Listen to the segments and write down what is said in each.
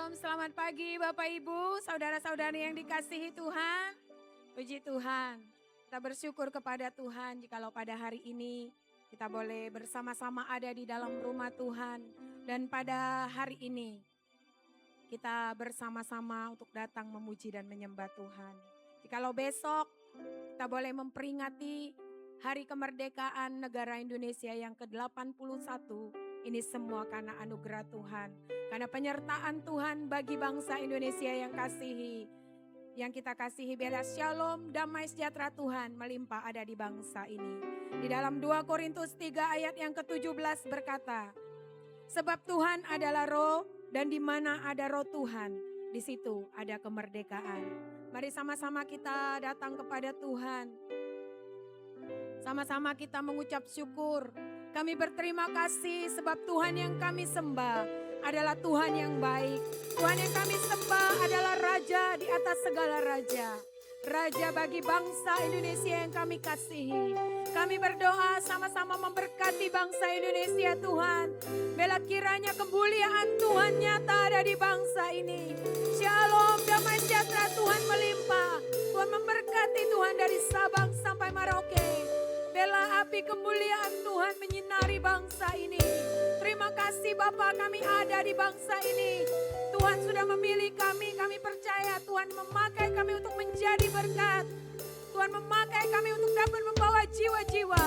Selamat pagi Bapak Ibu, saudara-saudari yang dikasihi Tuhan. Puji Tuhan, kita bersyukur kepada Tuhan jikalau pada hari ini kita boleh bersama-sama ada di dalam rumah Tuhan. Dan pada hari ini kita bersama-sama untuk datang memuji dan menyembah Tuhan. Jikalau besok kita boleh memperingati Hari Kemerdekaan Negara Indonesia yang ke-81, ini semua karena anugerah Tuhan. Karena penyertaan Tuhan bagi bangsa Indonesia yang kita kasihi, biarlah shalom, damai sejahtera Tuhan melimpah ada di bangsa ini. Di dalam 2 Korintus 3 ayat yang ke-17 berkata, sebab Tuhan adalah roh dan di mana ada roh Tuhan, di situ ada kemerdekaan. Mari sama-sama kita datang kepada Tuhan. Sama-sama kita mengucap syukur. Kami berterima kasih sebab Tuhan yang kami sembah adalah Tuhan yang baik. Tuhan yang kami sembah adalah Raja di atas segala raja. Raja bagi bangsa Indonesia yang kami kasihi. Kami berdoa sama-sama memberkati bangsa Indonesia Tuhan. Bila kiranya kemuliaan Tuhan nyata ada di bangsa ini. Shalom, damai sejahtera Tuhan melimpah. Tuhan memberkati Tuhan dari Sabang sampai Merauke. Bela api kemuliaan Tuhan menyinari bangsa ini. Terima kasih Bapa, kami ada di bangsa ini. Tuhan sudah memilih kami percaya Tuhan memakai kami untuk menjadi berkat. Tuhan memakai kami untuk dapat membawa jiwa-jiwa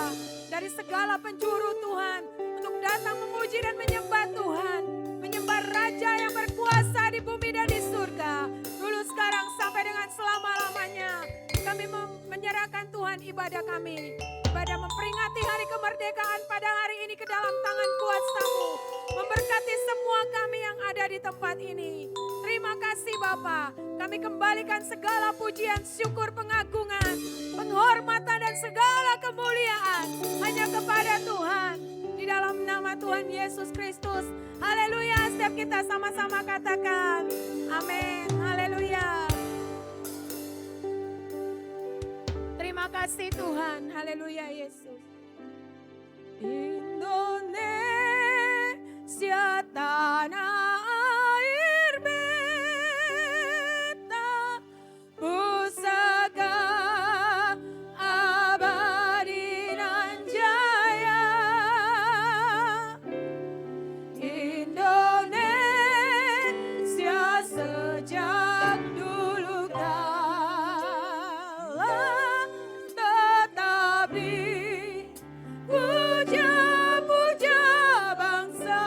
dari segala penjuru Tuhan. Untuk datang memuji dan menyembah Tuhan. Menyembah Raja yang berkuasa di bumi dan di surga. Dulu, sekarang, sampai dengan selama-lamanya. Kami menyerahkan Tuhan ibadah kami. Ibadah memperingati hari kemerdekaan pada hari ini ke dalam tangan kuasa-Mu. Memberkati semua kami yang ada di tempat ini. Terima kasih Bapa. Kami kembalikan segala pujian, syukur, pengagungan, penghormatan dan segala kemuliaan hanya kepada Tuhan. Di dalam nama Tuhan Yesus Kristus. Haleluya. Setiap kita sama-sama katakan amin. Haleluya. Terima kasih Tuhan. Haleluya Yesus. Indonesia tanah air beta, pusaka abadi nan jaya. Indonesia sejak dulu kala tetap dipuja-puja bangsa.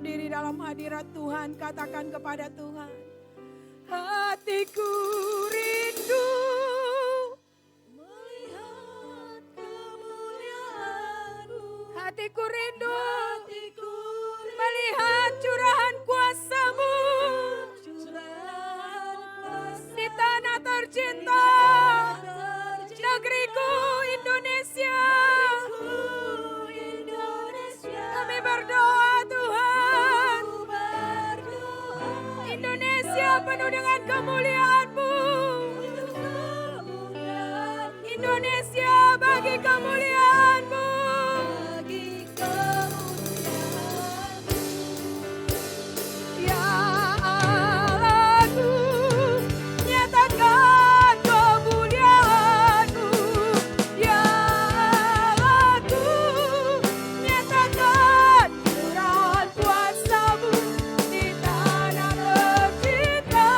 berdiri dalam hadirat Tuhan, katakan kepada Tuhan, hatiku rindu melihat kemuliaan-Mu. Hatiku rindu melihat curahan kuasa-Mu di tanah tercinta, negeriku Indonesia. Kami berdoa Tuhan, Indonesia penuh dengan kemuliaan-Mu. Indonesia bagi kemuliaan-Mu. Ya Allahku, nyatakan kemuliaan-Mu. Ya Allahku, nyatakan curahan kuasa-Mu di tanah tercinta,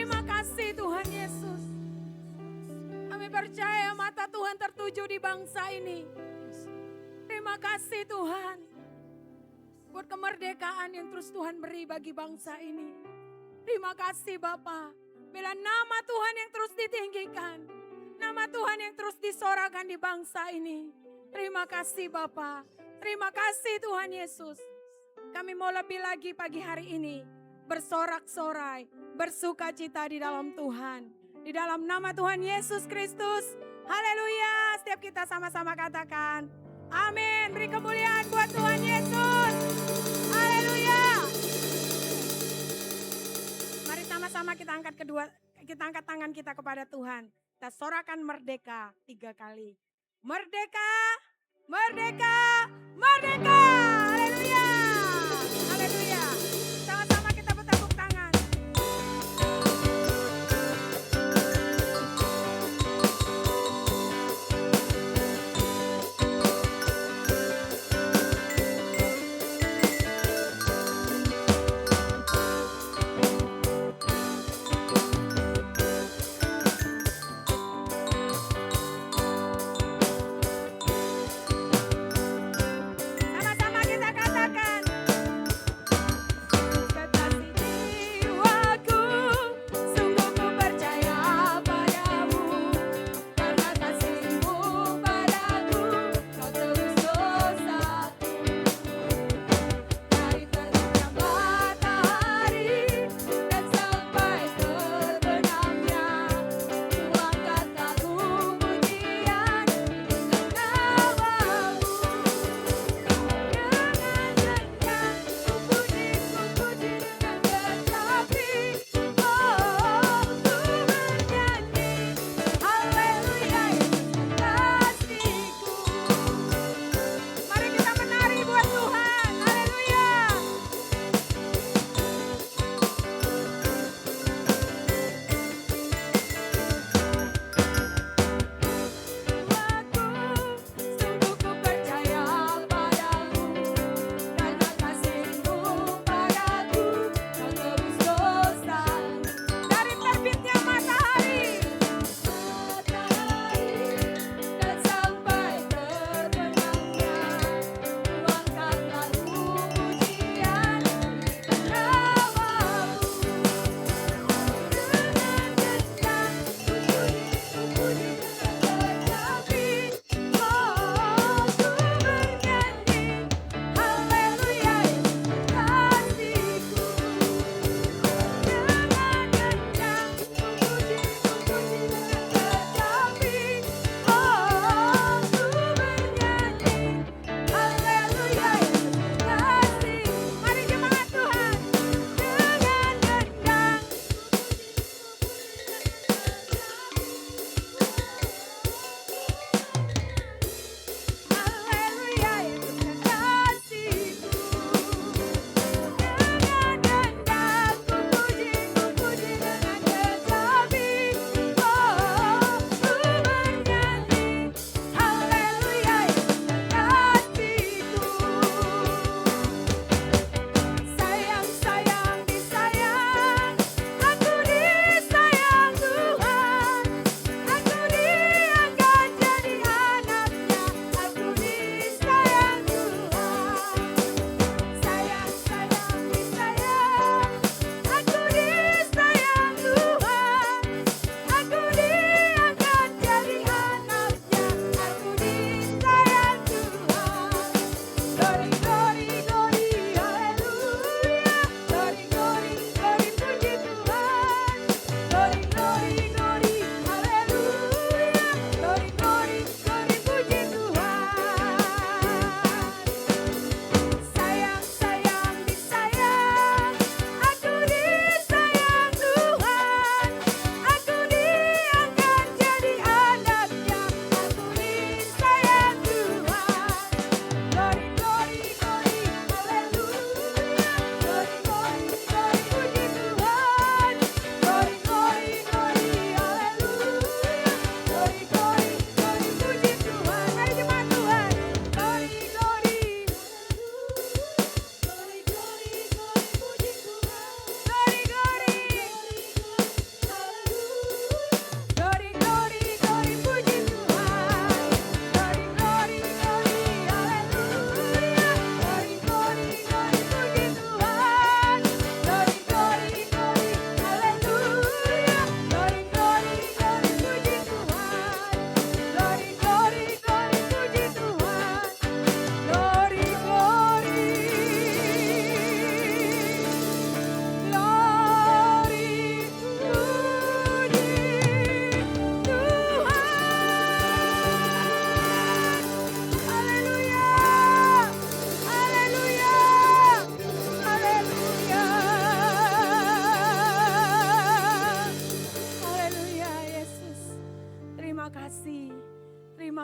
Terima kasih Tuhan Yesus. Kami percaya mata Tuhan tertuju di bangsa ini. Terima kasih Tuhan. Buat kemerdekaan yang terus Tuhan beri bagi bangsa ini. Terima kasih Bapa. Bila nama Tuhan yang terus ditinggikan. Nama Tuhan yang terus disorakan di bangsa ini. Terima kasih Bapa. Terima kasih Tuhan Yesus. Kami mau lebih lagi pagi hari ini. Bersorak-sorai. Bersuka cita di dalam Tuhan. Di dalam nama Tuhan Yesus Kristus. Haleluya. Setiap kita sama-sama katakan. Amin. Beri kemuliaan buat Tuhan Yesus. Haleluya. Mari sama-sama kita angkat tangan kita kepada Tuhan. Kita sorakan merdeka 3 kali. Merdeka, merdeka, merdeka. Haleluya. Haleluya. Sama-sama kita bertepuk tangan. Sama-sama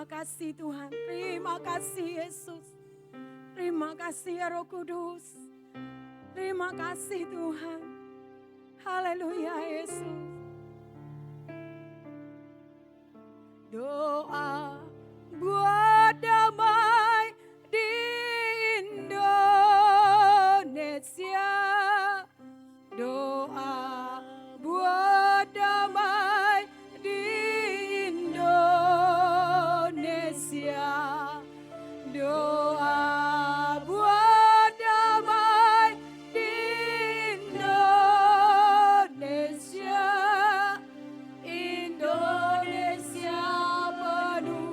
Terima kasih Tuhan, terima kasih Yesus. Terima kasih ya Roh Kudus. Terima kasih Tuhan. Haleluya Yesus. Doa buat damai di Indonesia. Doa buat damai di Indonesia. Doa buat damai di Indonesia. Indonesia penuh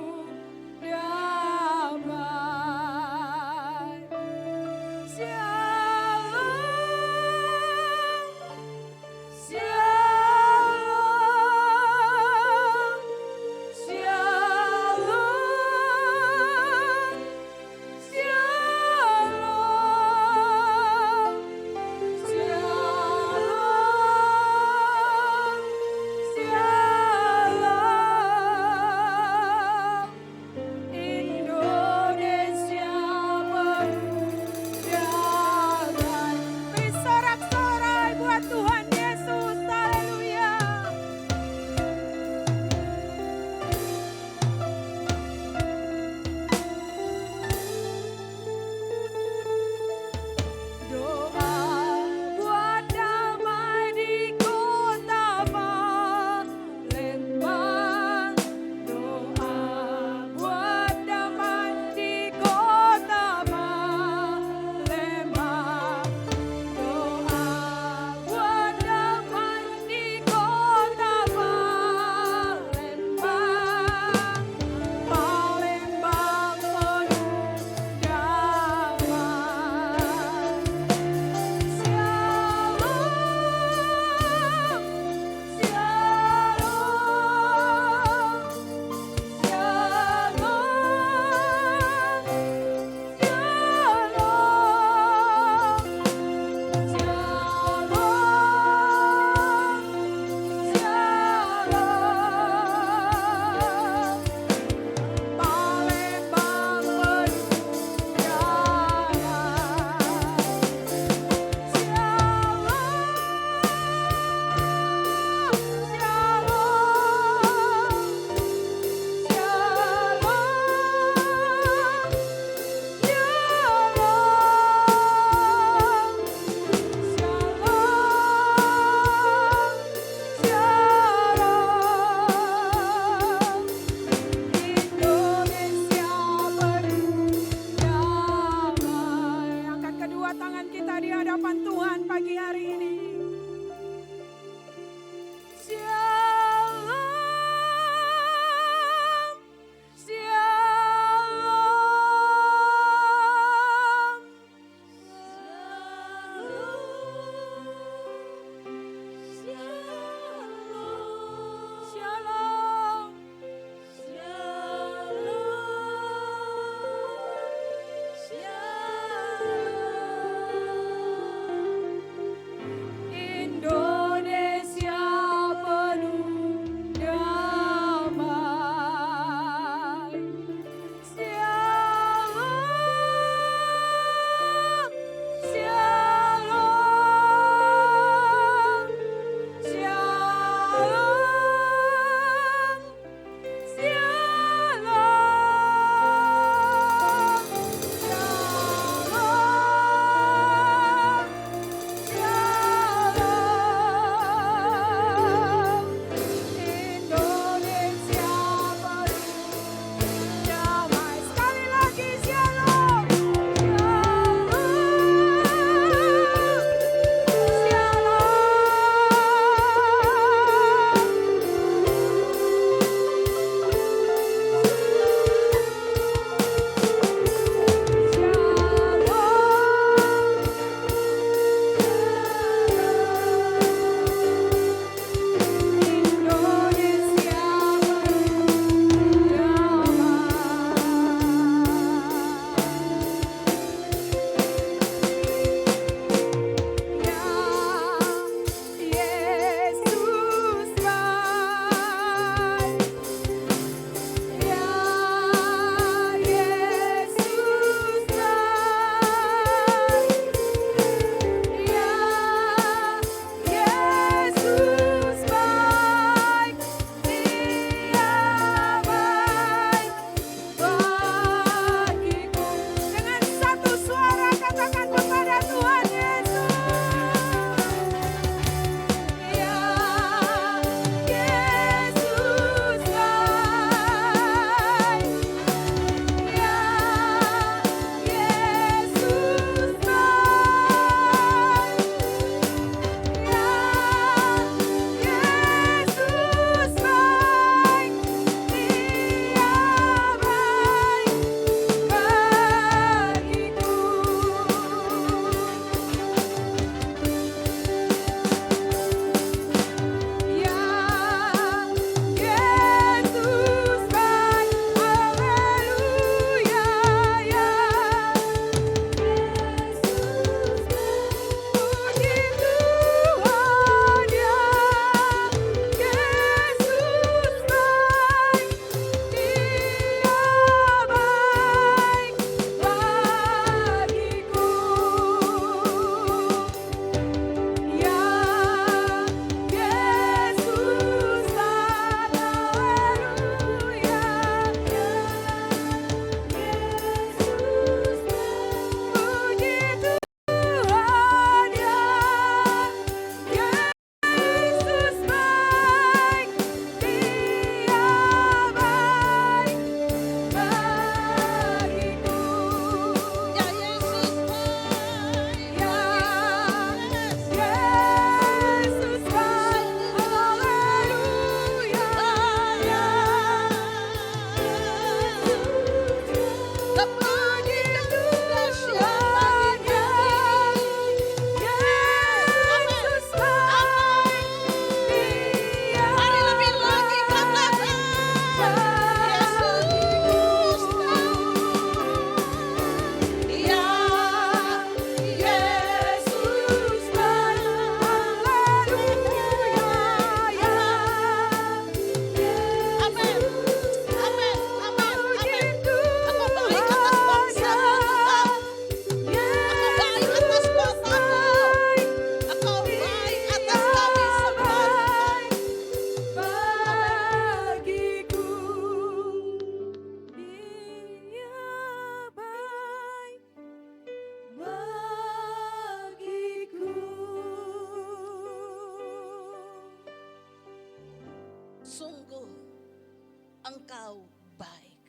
Engkau baik.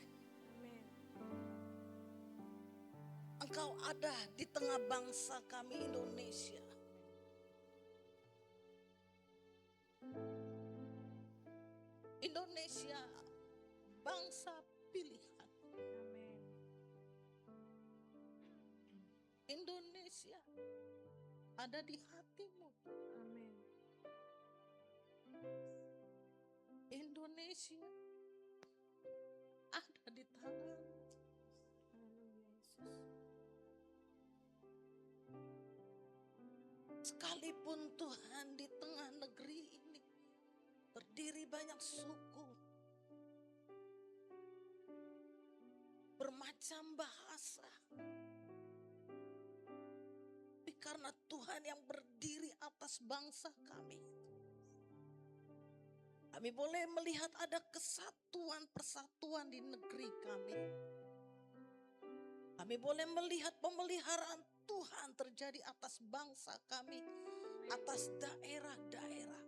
Amin. Engkau ada di tengah bangsa kami Indonesia. Indonesia bangsa pilihan. Amin. Indonesia ada di hatimu. Amin. Indonesia ada di tanganmu. Haleluya Yesus. Sekalipun Tuhan di tengah negeri ini terdiri banyak suku, bermacam bahasa, tapi karena Tuhan yang berdiri atas bangsa kami, kami boleh melihat ada kesatuan persatuan di negeri kami. Kami boleh melihat pemeliharaan Tuhan terjadi atas bangsa kami, atas daerah-daerah.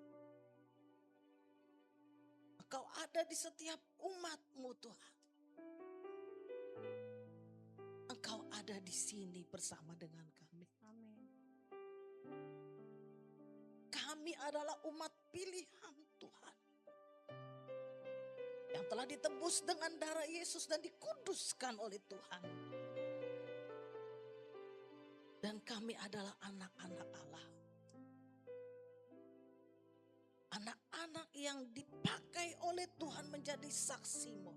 Engkau ada di setiap umat-Mu Tuhan. Engkau ada di sini bersama dengan kami. Amin. Kami adalah umat pilihan Tuhan, yang telah ditebus dengan darah Yesus dan dikuduskan oleh Tuhan. Dan kami adalah anak-anak Allah. Anak-anak yang dipakai oleh Tuhan menjadi saksi-Mu,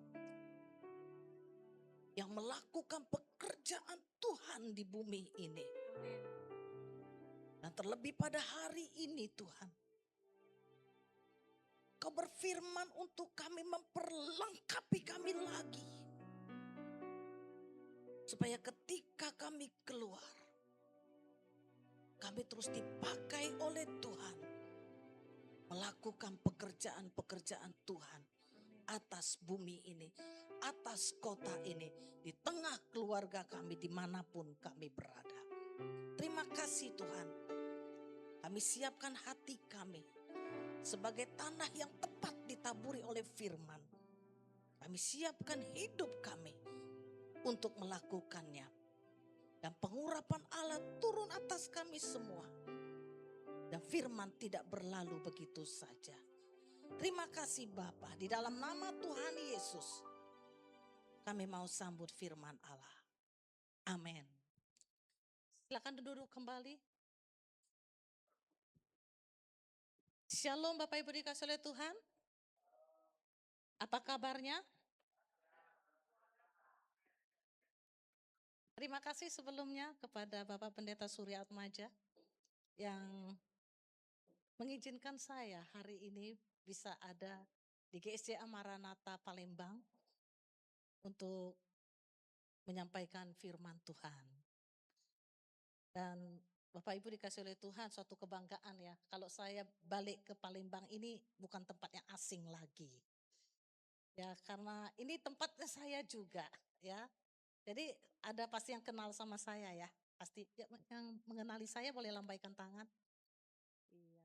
yang melakukan pekerjaan Tuhan di bumi ini. Amin. Dan terlebih pada hari ini Tuhan, Kau berfirman untuk kami, memperlengkapi kami lagi. Supaya ketika kami keluar, kami terus dipakai oleh Tuhan melakukan pekerjaan-pekerjaan Tuhan atas bumi ini, atas kota ini, di tengah keluarga kami, dimanapun kami berada. Terima kasih Tuhan. Kami siapkan hati kami sebagai tanah yang tepat ditaburi oleh firman. Kami siapkan hidup kami untuk melakukannya. Dan pengurapan Allah turun atas kami semua. Dan firman tidak berlalu begitu saja. Terima kasih Bapa, di dalam nama Tuhan Yesus kami mau sambut firman Allah. Amin. Silakan duduk kembali. Shalom Bapak Ibu dikasih oleh Tuhan. Apa kabarnya? Terima kasih sebelumnya kepada Bapak Pendeta Surya Atmaja yang mengizinkan saya hari ini bisa ada di GSJA Maranatha Palembang untuk menyampaikan firman Tuhan. Dan Bapak Ibu dikasih oleh Tuhan, suatu kebanggaan ya. Kalau saya balik ke Palembang ini bukan tempat yang asing lagi. Ya, karena ini tempatnya saya juga ya. Jadi ada pasti yang kenal sama saya ya. Pasti ya, yang mengenali saya boleh lambaikan tangan. Iya.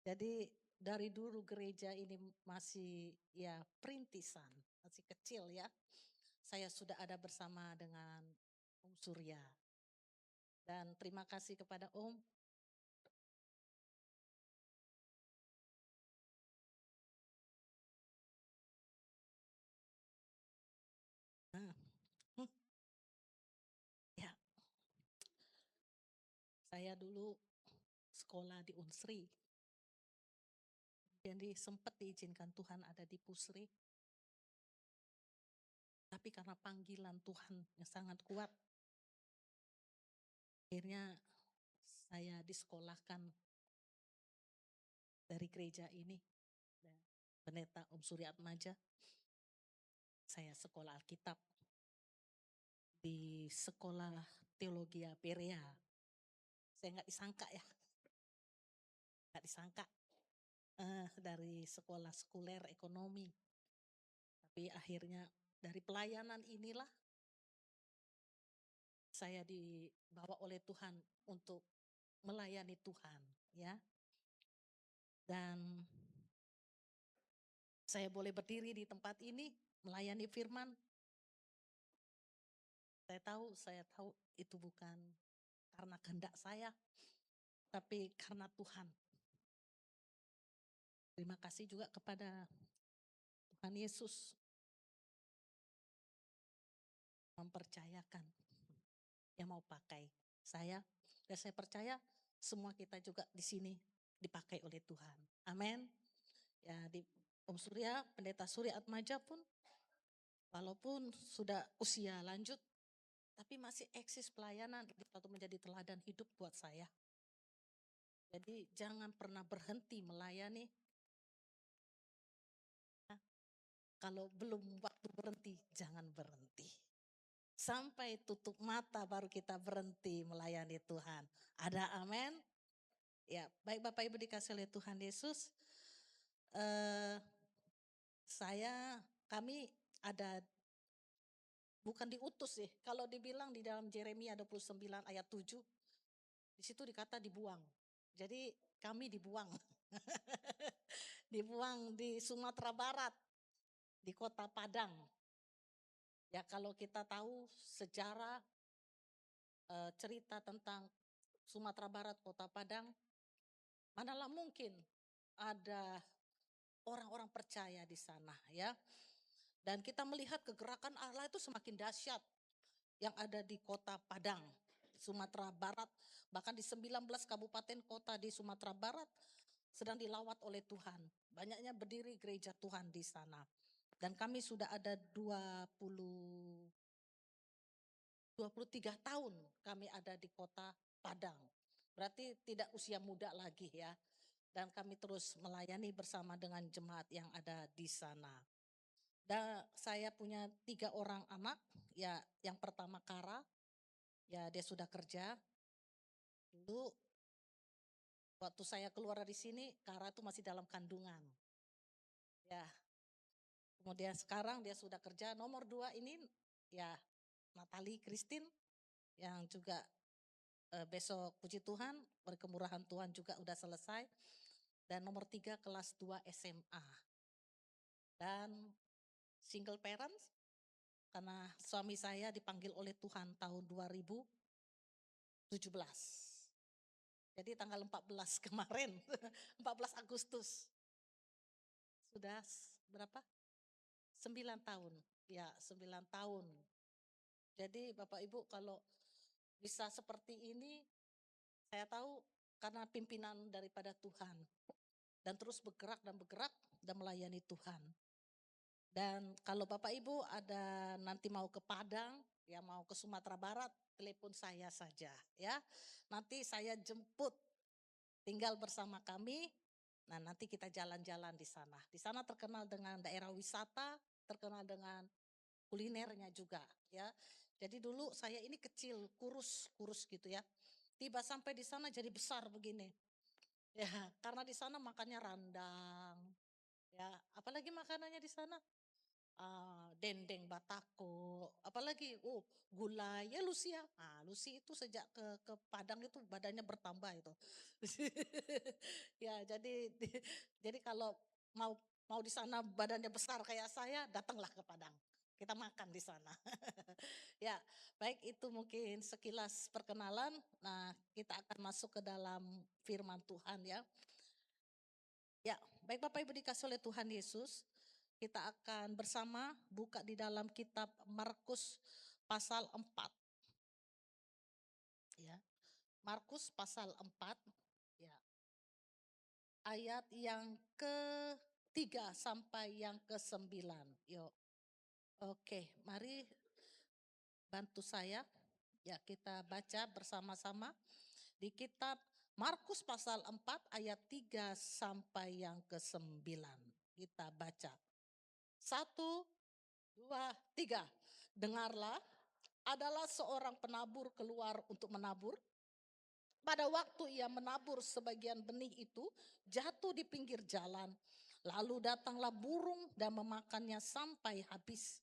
Jadi dari dulu gereja ini masih ya perintisan, masih kecil ya. Saya sudah ada bersama dengan Om Surya. Dan terima kasih kepada Om. Ya, saya dulu sekolah di Unsri. Jadi sempat diizinkan Tuhan ada di Pusri. Tapi karena panggilan Tuhan yang sangat kuat, akhirnya saya disekolahkan dari gereja ini. Pendeta Om Surya Atmaja. Saya sekolah Alkitab di sekolah teologi Berea. Saya nggak disangka ya, nggak disangka dari sekolah sekuler ekonomi. Tapi akhirnya dari pelayanan inilah saya dibawa oleh Tuhan untuk melayani Tuhan ya. Dan saya boleh berdiri di tempat ini melayani firman. Saya tahu itu bukan karena kehendak saya, tapi karena Tuhan. Terima kasih juga kepada Tuhan Yesus mempercayakan yang mau pakai saya. Dan saya percaya semua kita juga di sini dipakai oleh Tuhan. Amin. Ya, di Om Surya, Pendeta Surya Atmaja pun walaupun sudah usia lanjut, tapi masih eksis pelayanan untuk menjadi teladan hidup buat saya. Jadi jangan pernah berhenti melayani. Kalau belum waktu berhenti, jangan berhenti. Sampai tutup mata baru kita berhenti melayani Tuhan. Ada amin? Ya, baik Bapak Ibu dikasih oleh Tuhan Yesus. Kami ada, bukan diutus sih. Kalau dibilang di dalam Yeremia 29 ayat 7, di situ dikata dibuang. Jadi kami dibuang. Dibuang di Sumatera Barat, di kota Padang. Ya kalau kita tahu sejarah cerita tentang Sumatera Barat, kota Padang, manalah mungkin ada orang-orang percaya di sana ya. Dan kita melihat kegerakan Allah itu semakin dahsyat yang ada di kota Padang, Sumatera Barat, bahkan di 19 kabupaten kota di Sumatera Barat sedang dilawat oleh Tuhan. Banyaknya berdiri gereja Tuhan di sana. Dan kami sudah ada 23 tahun kami ada di kota Padang. Berarti tidak usia muda lagi ya. Dan kami terus melayani bersama dengan jemaat yang ada di sana. Dan saya punya 3 orang anak, ya yang pertama Kara, ya dia sudah kerja. Dulu waktu saya keluar dari sini, Kara itu masih dalam kandungan. Ya, kemudian sekarang dia sudah kerja. Nomor 2 ini ya Natali Christine yang juga besok puji Tuhan berkemurahan Tuhan juga udah selesai. Dan nomor 3 kelas 2 SMA. Dan single parents karena suami saya dipanggil oleh Tuhan tahun 2017. Jadi tanggal 14 kemarin, 14 Agustus. Sudah berapa? 9 tahun. Ya, 9 tahun. Jadi Bapak Ibu kalau bisa seperti ini, saya tahu karena pimpinan daripada Tuhan. Dan terus bergerak dan melayani Tuhan. Dan kalau Bapak Ibu ada nanti mau ke Padang, ya mau ke Sumatera Barat, telepon saya saja ya. Nanti saya jemput, tinggal bersama kami. Nah nanti kita jalan-jalan di sana. Di sana terkenal dengan daerah wisata, terkenal dengan kulinernya juga ya. Jadi dulu saya ini kecil, kurus gitu ya. Tiba sampai di sana jadi besar begini. Ya, karena di sana makannya randang. Ya, apalagi makanannya di sana? Dendeng batako, apalagi gulai ya Lucia. Lucy itu sejak ke Padang itu badannya bertambah itu. Ya jadi kalau mau mau di sana badannya besar kayak saya, datanglah ke Padang. Kita makan di sana. Ya, baik itu mungkin sekilas perkenalan. Nah, kita akan masuk ke dalam firman Tuhan ya. Ya, baik Bapak Ibu dikasih oleh Tuhan Yesus. Kita akan bersama buka di dalam kitab Markus pasal 4. Ya. Markus pasal 4 ya. Ayat yang ke-3 sampai yang ke-9. Yuk. Oke, mari bantu saya. Ya, kita baca bersama-sama di kitab Markus pasal 4 ayat 3 sampai yang ke-9. Kita baca. 1, 2, 3. Dengarlah, adalah seorang penabur keluar untuk menabur. Pada waktu ia menabur sebagian benih itu jatuh di pinggir jalan. Lalu datanglah burung dan memakannya sampai habis.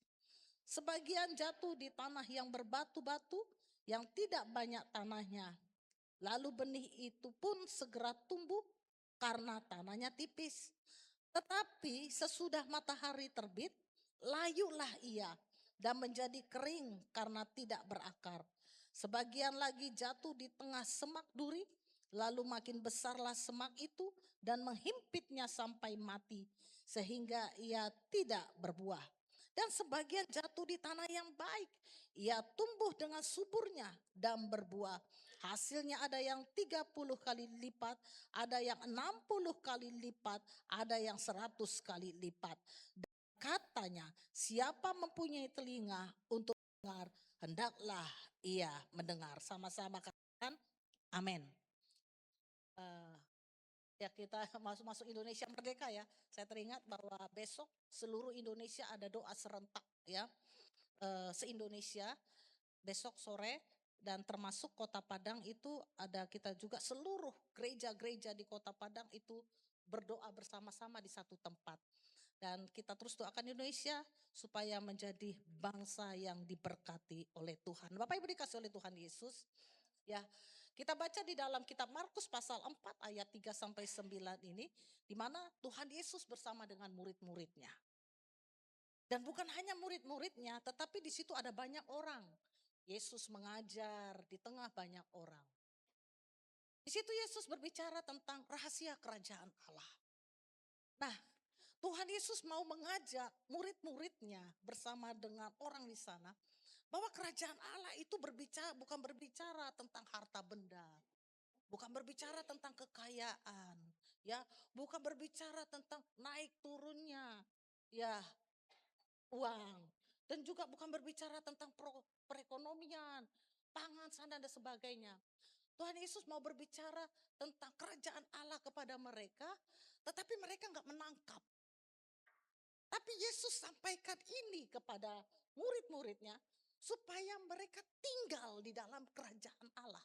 Sebagian jatuh di tanah yang berbatu-batu yang tidak banyak tanahnya. Lalu benih itu pun segera tumbuh karena tanahnya tipis. Tetapi sesudah matahari terbit, layulah ia dan menjadi kering karena tidak berakar. Sebagian lagi jatuh di tengah semak duri, lalu makin besarlah semak itu dan menghimpitnya sampai mati, sehingga ia tidak berbuah. Dan sebagian jatuh di tanah yang baik, ia tumbuh dengan suburnya dan berbuah. Hasilnya ada yang 30 kali lipat, ada yang 60 kali lipat, ada yang 100 kali lipat. Katanya, siapa mempunyai telinga untuk mendengar, hendaklah ia mendengar. Sama-sama katakan, amin. Eh, ya kita masuk Indonesia Merdeka ya. Saya teringat bahwa besok seluruh Indonesia ada doa serentak ya. Se-Indonesia besok sore, dan termasuk Kota Padang itu ada kita juga seluruh gereja-gereja di Kota Padang itu berdoa bersama-sama di satu tempat. Dan kita terus doakan Indonesia supaya menjadi bangsa yang diberkati oleh Tuhan. Bapak Ibu dikasih oleh Tuhan Yesus. Ya, kita baca di dalam kitab Markus pasal 4 ayat 3 sampai 9 ini, di mana Tuhan Yesus bersama dengan murid-muridnya. Dan bukan hanya murid-muridnya, tetapi di situ ada banyak orang. Yesus mengajar di tengah banyak orang. Di situ Yesus berbicara tentang rahasia kerajaan Allah. Nah, Tuhan Yesus mau mengajak murid-muridnya bersama dengan orang di sana bahwa kerajaan Allah itu bukan berbicara tentang harta benda, bukan berbicara tentang kekayaan, ya, bukan berbicara tentang naik turunnya, ya, uang, dan juga bukan berbicara tentang perekonomian, pangan sana dan sebagainya. Tuhan Yesus mau berbicara tentang kerajaan Allah kepada mereka, tetapi mereka nggak menangkap. Tapi Yesus sampaikan ini kepada murid-muridnya supaya mereka tinggal di dalam kerajaan Allah.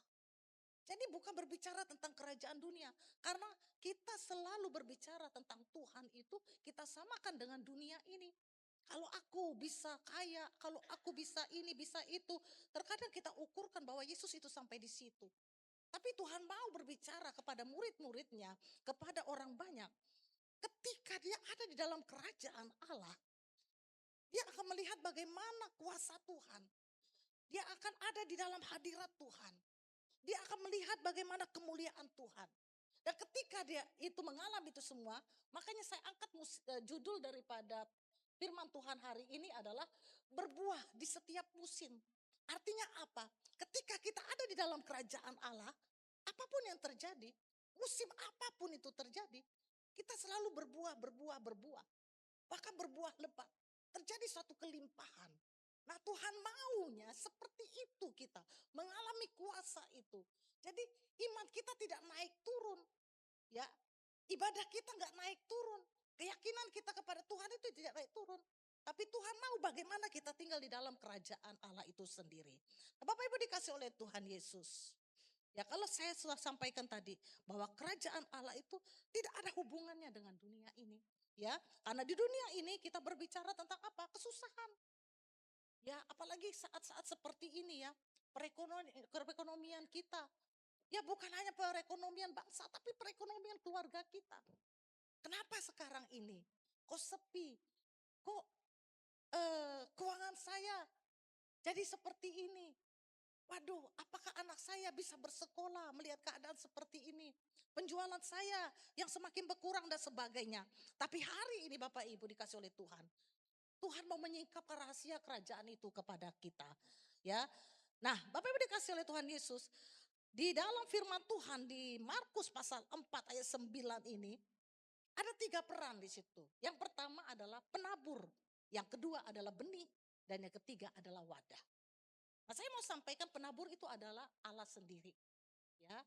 Jadi bukan berbicara tentang kerajaan dunia. Karena kita selalu berbicara tentang Tuhan itu kita samakan dengan dunia ini. Kalau aku bisa kaya, kalau aku bisa ini, bisa itu. Terkadang kita ukurkan bahwa Yesus itu sampai di situ. Tapi Tuhan mau berbicara kepada murid-muridnya, kepada orang banyak. Ketika dia ada di dalam kerajaan Allah, dia akan melihat bagaimana kuasa Tuhan. Dia akan ada di dalam hadirat Tuhan. Dia akan melihat bagaimana kemuliaan Tuhan. Dan ketika dia itu mengalami itu semua, makanya saya angkat judul daripada firman Tuhan hari ini adalah berbuah di setiap musim. Artinya apa? Ketika kita ada di dalam kerajaan Allah, apapun yang terjadi, musim apapun itu terjadi, kita selalu berbuah, berbuah, berbuah. Bahkan berbuah lebat. Terjadi suatu kelimpahan. Nah, Tuhan maunya seperti itu kita mengalami kuasa itu. Jadi iman kita tidak naik turun, ya. Ibadah kita nggak naik turun. Keyakinan kita kepada Tuhan itu tidak naik turun. Tapi Tuhan mau bagaimana kita tinggal di dalam kerajaan Allah itu sendiri. Nah, Bapak Ibu dikasih oleh Tuhan Yesus. Ya, kalau saya sudah sampaikan tadi bahwa kerajaan Allah itu tidak ada hubungannya dengan dunia ini. Ya, karena di dunia ini kita berbicara tentang apa? Kesusahan. Ya, apalagi saat-saat seperti ini ya, perekonomian kita. Ya, bukan hanya perekonomian bangsa, tapi perekonomian keluarga kita. Kenapa sekarang ini? Kok sepi? Kok keuangan saya jadi seperti ini? Waduh, apakah anak saya bisa bersekolah melihat keadaan seperti ini? Penjualan saya yang semakin berkurang dan sebagainya. Tapi hari ini Bapak Ibu dikasih oleh Tuhan. Tuhan mau menyingkapkan rahasia kerajaan itu kepada kita. Ya. Nah, Bapak Ibu dikasih oleh Tuhan Yesus. Di dalam firman Tuhan di Markus pasal 4 ayat 9 ini, ada 3 peran di situ. Yang pertama adalah penabur. Yang kedua adalah benih. Dan yang ketiga adalah wadah. Nah, saya mau sampaikan penabur itu adalah Allah sendiri. Ya,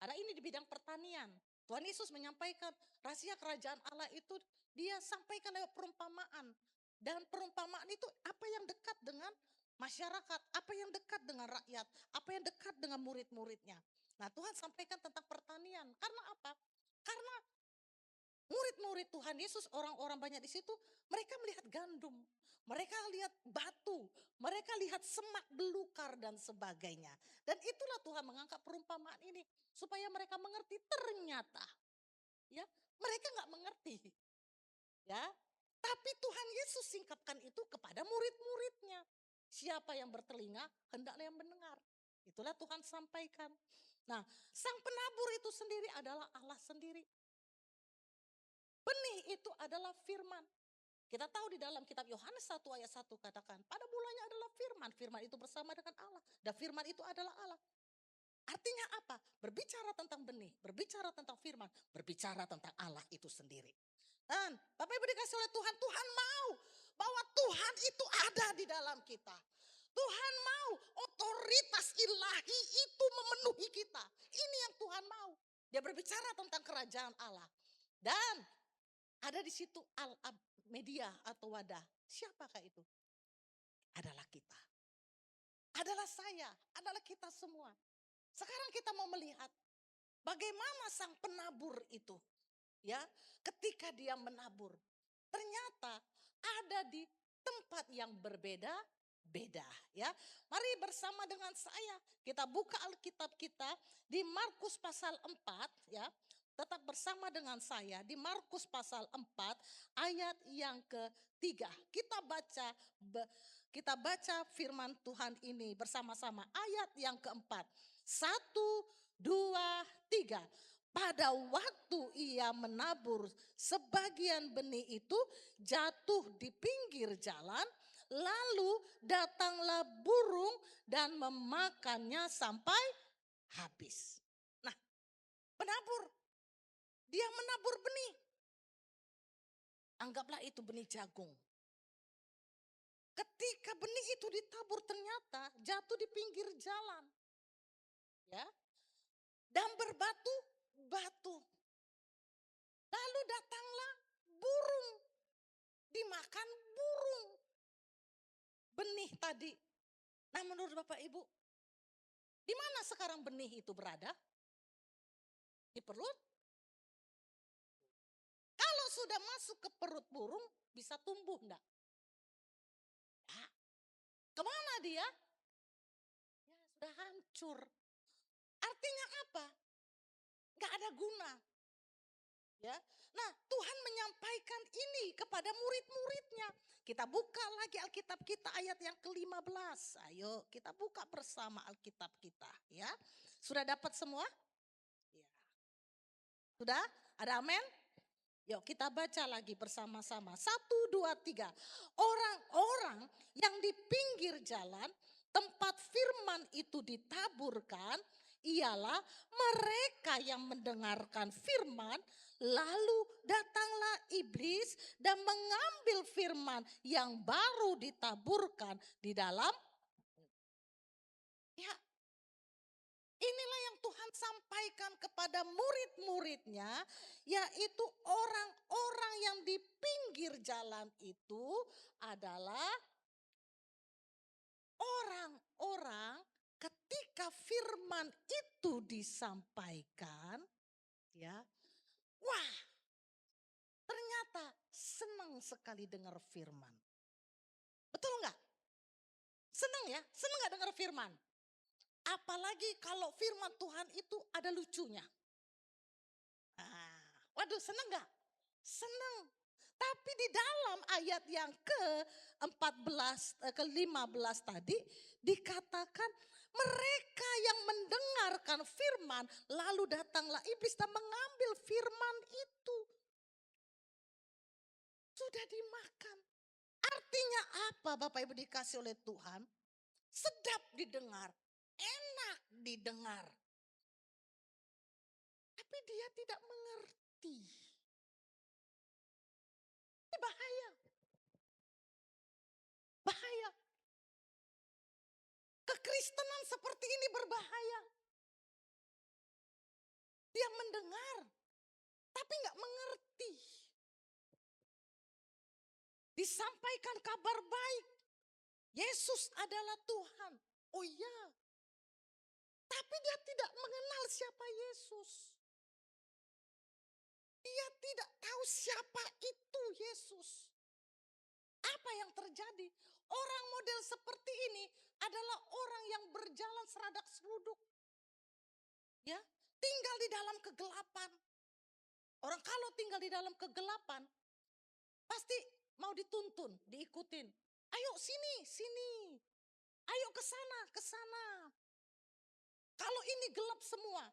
ada ini di bidang pertanian. Tuhan Yesus menyampaikan rahasia kerajaan Allah itu dia sampaikan lewat perumpamaan. Dan perumpamaan itu apa yang dekat dengan masyarakat, apa yang dekat dengan rakyat, apa yang dekat dengan murid-muridnya. Nah, Tuhan sampaikan tentang pertanian. Karena apa? Karena murid-murid Tuhan Yesus, orang-orang banyak di situ, mereka melihat gandum, mereka lihat batu, mereka lihat semak belukar dan sebagainya. Dan itulah Tuhan mengangkat perumpamaan ini supaya mereka mengerti ternyata, ya, mereka nggak mengerti. siapa yang bertelinga, hendaklah yang mendengar. Itulah Tuhan sampaikan. Nah, sang penabur itu sendiri adalah Allah sendiri. Benih itu adalah firman. Kita tahu di dalam kitab Yohanes 1 ayat 1 katakan, pada mulanya adalah firman. Firman itu bersama dengan Allah. Dan firman itu adalah Allah. Artinya apa? Berbicara tentang benih, berbicara tentang firman, berbicara tentang Allah itu sendiri. Dan Bapak Ibu dikasih oleh Tuhan, Tuhan mau bahwa Tuhan itu ada di dalam kita. Tuhan mau otoritas ilahi itu memenuhi kita. Ini yang Tuhan mau. Dia berbicara tentang kerajaan Allah. Dan ada di situ media atau wadah. Siapakah itu? Adalah kita. Adalah saya, adalah kita semua. Sekarang kita mau melihat bagaimana sang penabur itu. Ya, ketika dia menabur, ternyata ada di tempat yang berbeda-beda, ya. Mari bersama dengan saya kita buka Alkitab kita di Markus pasal 4, ya. Tetap bersama dengan saya di Markus pasal 4 ayat yang ketiga. Kita baca firman Tuhan ini bersama-sama. Ayat yang keempat. 1, 2, 3. Pada waktu ia menabur, sebagian benih itu jatuh di pinggir jalan, lalu datanglah burung dan memakannya sampai habis. Nah, penabur, dia menabur benih. Anggaplah itu benih jagung. Ketika benih itu ditabur ternyata jatuh di pinggir jalan. Ya. Dan berbatu-batu. Lalu datanglah burung. Dimakan burung. Benih tadi. Nah, menurut Bapak Ibu, di mana sekarang benih itu berada? Di perut? Kalau sudah masuk ke perut burung, bisa tumbuh enggak? Ya. Kemana dia? Ya, sudah hancur. Artinya apa? Gak ada guna. Ya. Nah, Tuhan menyampaikan ini kepada murid-muridnya. Kita buka lagi Alkitab kita ayat yang ke-15. Ayo kita buka bersama Alkitab kita, ya. Sudah dapat semua? Ya. Sudah? Ada amin? Yuk kita baca lagi bersama-sama. 1, 2, 3. Orang-orang yang di pinggir jalan tempat firman itu ditaburkan ialah mereka yang mendengarkan firman, lalu datanglah iblis dan mengambil firman yang baru ditaburkan di dalam. Ya, inilah yang Tuhan sampaikan kepada murid-muridnya, yaitu orang-orang yang di pinggir jalan itu adalah orang-orang ketika firman itu disampaikan, ya, wah, ternyata senang sekali dengar firman. Betul enggak? Senang ya? Senang enggak dengar firman? Apalagi kalau firman Tuhan itu ada lucunya. Waduh, senang enggak? Senang. Tapi di dalam ayat yang ke-15 tadi dikatakan mereka yang mendengarkan firman lalu datanglah iblis dan mengambil firman itu. Sudah dimakan. Artinya apa Bapak Ibu dikasih oleh Tuhan? Sedap didengar, enak didengar. Tapi dia tidak mengerti. Ini bahaya. Bahaya. Kekristenan seperti ini berbahaya. Dia mendengar, tapi nggak mengerti. Disampaikan kabar baik. Yesus adalah Tuhan. Oh iya. Tapi dia tidak mengenal siapa Yesus. Dia tidak tahu siapa itu Yesus. Apa yang terjadi? Orang model seperti ini adalah orang yang berjalan seradak seruduk. Ya, tinggal di dalam kegelapan. Orang kalau tinggal di dalam kegelapan, pasti mau dituntun, diikutin. Ayo sini, sini. Ayo ke sana, ke sana. Kalau ini gelap semua,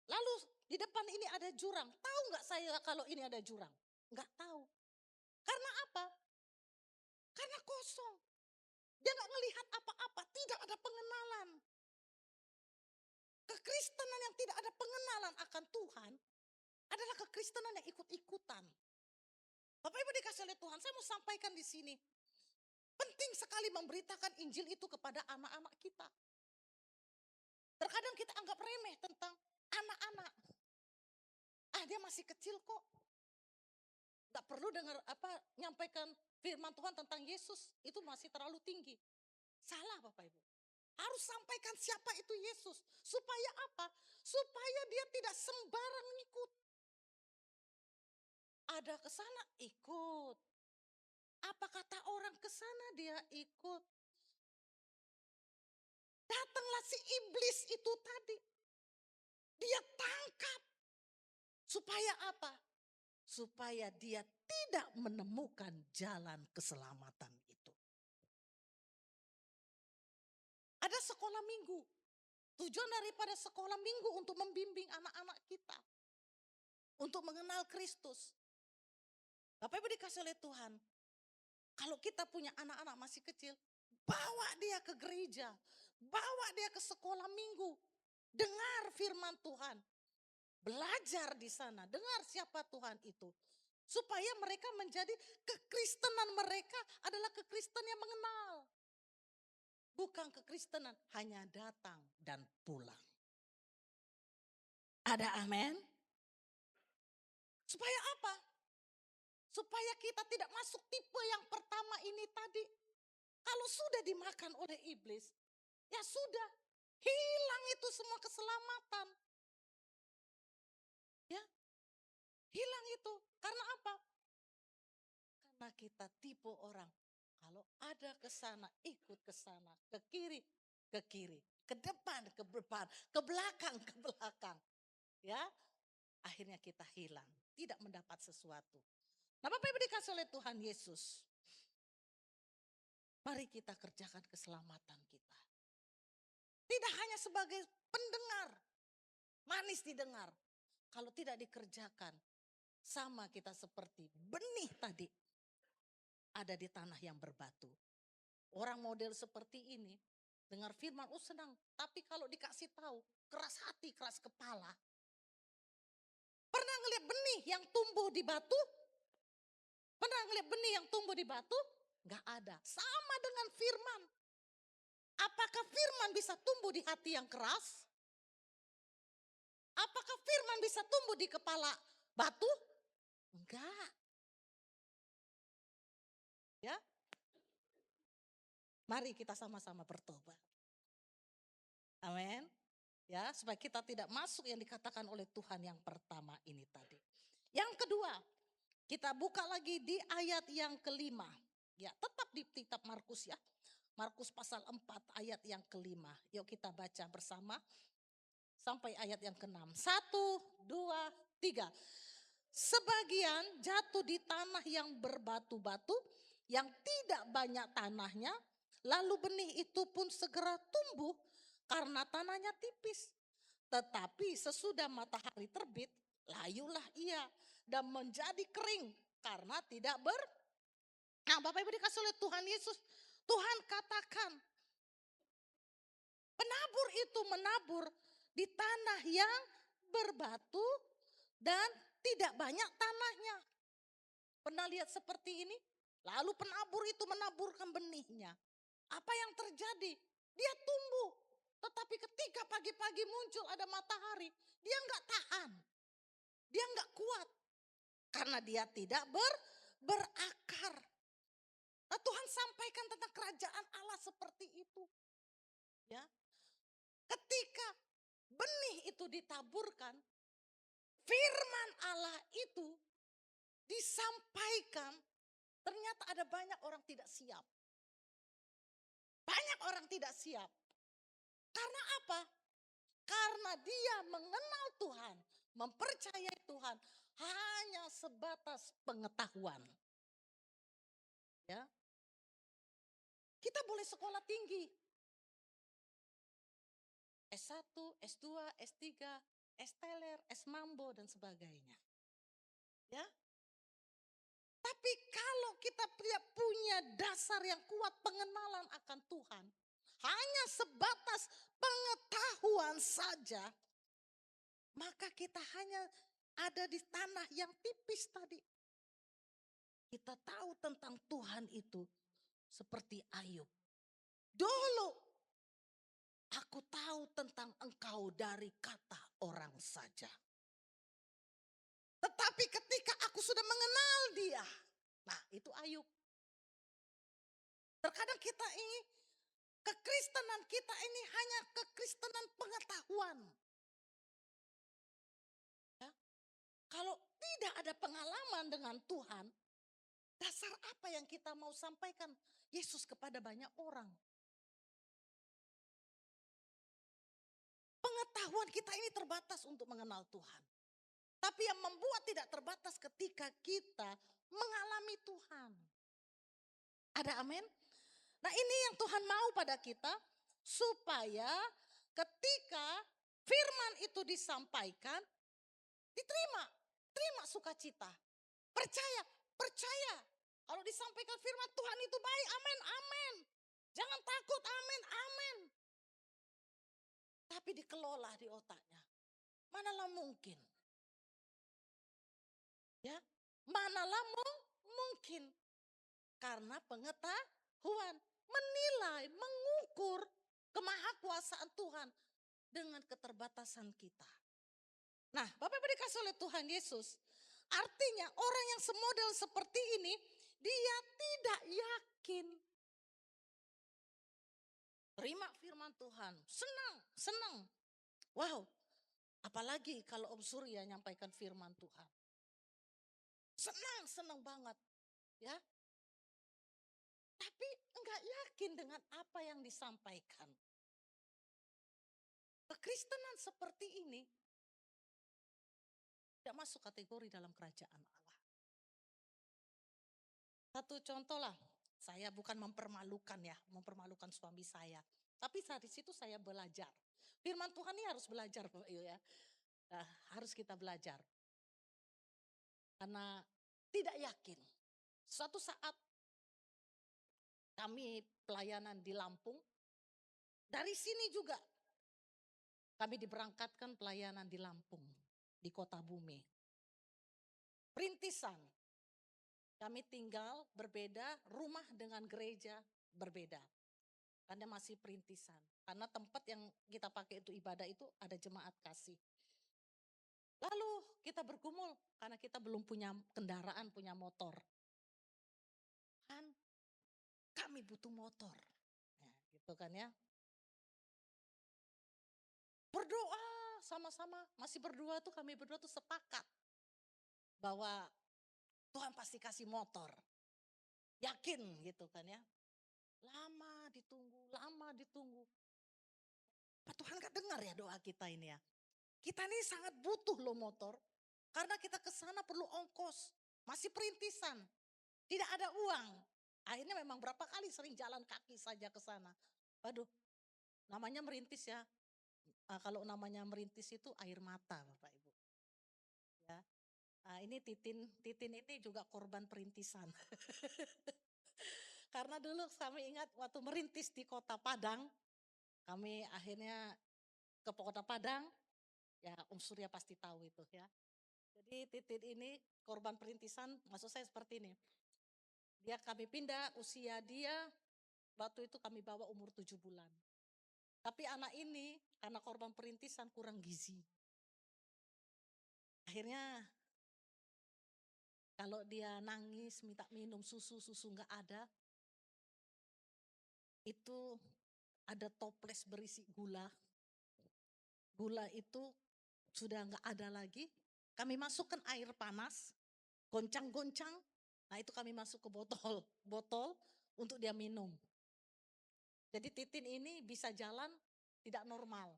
lalu di depan ini ada jurang. Tahu nggak saya kalau ini ada jurang? Nggak tahu. Karena apa? Karena kosong. Dia nggak melihat apa-apa, tidak ada pengenalan. Kekristenan yang tidak ada pengenalan akan Tuhan adalah kekristenan yang ikut-ikutan. Bapak Ibu dikasih oleh Tuhan, saya mau sampaikan di sini. Penting sekali memberitakan Injil itu kepada anak-anak kita. Terkadang kita anggap remeh tentang anak-anak. Dia masih kecil kok. Gak perlu dengar nyampaikan firman Tuhan tentang Yesus, itu masih terlalu tinggi. Salah Bapak Ibu. Harus sampaikan siapa itu Yesus. Supaya apa? Supaya dia tidak sembarang ikut. Ada ke sana ikut. Apa kata orang ke sana dia ikut. Datanglah si iblis itu tadi. Dia tangkap. Supaya apa? Supaya dia tidak menemukan jalan keselamatan itu. Ada sekolah minggu. Tujuan daripada sekolah minggu untuk membimbing anak-anak kita. Untuk mengenal Kristus. Bapak Ibu dikasih oleh Tuhan. Kalau kita punya anak-anak masih kecil, bawa dia ke gereja. Bawa dia ke sekolah minggu. Dengar firman Tuhan. Belajar di sana. Dengar siapa Tuhan itu. Supaya mereka menjadi kekristenan mereka adalah kekristenan yang mengenal. Bukan kekristenan hanya datang dan pulang. Ada amin? Supaya apa? Supaya kita tidak masuk tipe yang pertama ini tadi. Kalau sudah dimakan oleh iblis, ya sudah. Hilang itu semua keselamatan. Ya, hilang itu. Karena apa? Karena kita tipe orang. Kalau ada ke sana, ikut ke sana. Ke kiri, ke kiri. Ke depan, ke depan. Ke belakang, ke belakang. Ya, akhirnya kita hilang. Tidak mendapat sesuatu. Nah Bapak Ibu dikasih oleh Tuhan Yesus. Mari kita kerjakan keselamatan kita. Tidak hanya sebagai pendengar. Manis didengar. Kalau tidak dikerjakan. Sama kita seperti benih tadi. Ada di tanah yang berbatu. Orang model seperti ini. Dengar firman, senang. Tapi kalau dikasih tahu, keras hati, keras kepala. Pernah ngelihat benih yang tumbuh di batu? Pernah ngelihat benih yang tumbuh di batu? Gak ada. Sama dengan firman. Apakah firman bisa tumbuh di hati yang keras? Apakah firman bisa tumbuh di kepala batu? Enggak. Ya. Mari kita sama-sama bertobat. Amin. Ya, supaya kita tidak masuk yang dikatakan oleh Tuhan yang pertama ini tadi. Yang kedua, kita buka lagi di ayat yang kelima. Ya, tetap di kitab Markus ya. Markus pasal 4 ayat yang kelima. Yuk kita baca bersama sampai ayat yang keenam. 1, 2, 3. Sebagian jatuh di tanah yang berbatu-batu, yang tidak banyak tanahnya, lalu benih itu pun segera tumbuh karena tanahnya tipis. Tetapi sesudah matahari terbit, layulah ia dan menjadi kering karena tidak Nah Bapak Ibu dikasih oleh Tuhan Yesus, Tuhan katakan, penabur itu menabur di tanah yang berbatu dan tidak banyak tanahnya. Pernah lihat seperti ini? Lalu penabur itu menaburkan benihnya. Apa yang terjadi? Dia tumbuh. Tetapi ketika pagi-pagi muncul ada matahari, dia enggak tahan. Dia enggak kuat. Karena dia tidak berakar. Nah, Tuhan sampaikan tentang kerajaan Allah seperti itu. Ya. Ketika benih itu ditaburkan, firman Allah itu disampaikan, ternyata ada banyak orang tidak siap. Banyak orang tidak siap. Karena apa? Karena dia mengenal Tuhan, mempercayai Tuhan hanya sebatas pengetahuan. Ya. Kita boleh sekolah tinggi, S1, S2, S3, S teler, S mambo dan sebagainya. Ya. Tapi kalau kita punya dasar yang kuat pengenalan akan Tuhan, hanya sebatas pengetahuan saja, maka kita hanya ada di tanah yang tipis tadi. Kita tahu tentang Tuhan itu seperti Ayub. Dulu aku tahu tentang engkau dari kata orang saja. Tetapi ketika aku sudah mengenal dia, nah itu Ayub. Terkadang kita ini, kekristenan kita ini hanya kekristenan pengetahuan. Ya. Kalau tidak ada pengalaman dengan Tuhan, dasar apa yang kita mau sampaikan Yesus kepada banyak orang? Pengetahuan kita ini terbatas untuk mengenal Tuhan. Tapi yang membuat tidak terbatas ketika kita mengalami Tuhan. Ada amin? Nah ini yang Tuhan mau pada kita, supaya ketika firman itu disampaikan, diterima, terima sukacita. Percaya, percaya. Kalau disampaikan firman Tuhan itu baik, amin, amin. Jangan takut, amin, amin. Tapi dikelola di otaknya. Manalah mungkin. Ya, manalah mungkin. Karena pengetahuan, menilai, mengukur kemahakuasaan Tuhan dengan keterbatasan kita. Nah, Bapak Ibu dikasih oleh Tuhan Yesus, artinya orang yang semodel seperti ini, dia tidak yakin. Terima firman Tuhan, senang. Wow, apalagi kalau Om Surya nyampaikan firman Tuhan. Senang banget, ya. Tapi enggak yakin dengan apa yang disampaikan. Kekristenan seperti ini tidak masuk kategori dalam kerajaan Allah. Satu contoh lah, saya bukan mempermalukan suami saya. Tapi saat di situ saya belajar. Firman Tuhan ini harus belajar Bapak Ibu ya. Nah, harus kita belajar. Karena tidak yakin. Suatu saat kami pelayanan di Lampung. Dari sini juga kami diberangkatkan pelayanan di Lampung, di Kota Bumi. Perintisan. Kami tinggal berbeda, rumah dengan gereja berbeda. Karena masih perintisan. Karena tempat yang kita pakai itu ibadah itu ada jemaat kasih. Lalu kita bergumul karena kita belum punya kendaraan, punya motor. Kan kami butuh motor. Nah, gitu kan ya. Berdoa sama-sama, masih berdua tuh kami berdua tuh sepakat bahwa Tuhan pasti kasih motor. Yakin gitu kan ya. Lama ditunggu. Pak Tuhan gak dengar ya doa kita ini ya. Kita ini sangat butuh loh motor. Karena kita ke sana perlu ongkos. Masih perintisan. Tidak ada uang. Akhirnya memang berapa kali sering jalan kaki saja ke sana. Waduh, namanya merintis ya. Kalau namanya merintis itu air mata Bapak Ibu. Ya. Ini Titin ini juga korban perintisan. Karena dulu kami ingat waktu merintis di Kota Padang, kami akhirnya ke Kota Padang, ya Om Surya pasti tahu itu ya. Jadi Titin ini korban perintisan, maksud saya seperti ini. Kami pindah, usia dia waktu itu kami bawa umur 7 bulan. Tapi anak ini karena korban perintisan kurang gizi. Akhirnya kalau dia nangis minta minum susu nggak ada. Itu ada toples berisi gula. Gula itu sudah nggak ada lagi. Kami masukkan air panas, goncang-goncang. Nah itu kami masuk ke botol untuk dia minum. Jadi Titin ini bisa jalan tidak normal.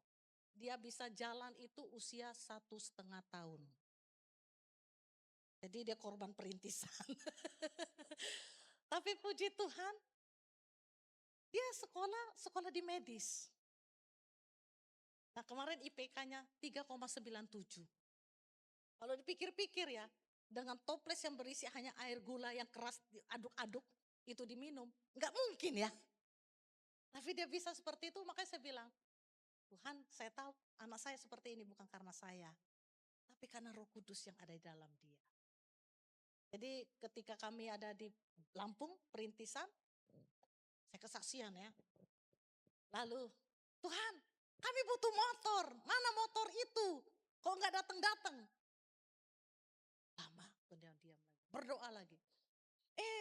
Dia bisa jalan itu usia 1,5 tahun. Jadi dia korban perintisan. Tapi puji Tuhan, dia sekolah di medis. Nah kemarin IPK-nya 3,97. Kalau dipikir-pikir ya, dengan toples yang berisi hanya air gula yang keras diaduk-aduk, itu diminum. Nggak mungkin ya. Tapi dia bisa seperti itu, makanya saya bilang, Tuhan saya tahu anak saya seperti ini bukan karena saya, tapi karena Roh Kudus yang ada di dalam dia. Jadi ketika kami ada di Lampung, perintisan, saya kesaksian ya. Lalu, Tuhan kami butuh motor, mana motor itu? Kok nggak datang-datang? Lama, kemudian diam lagi, berdoa lagi.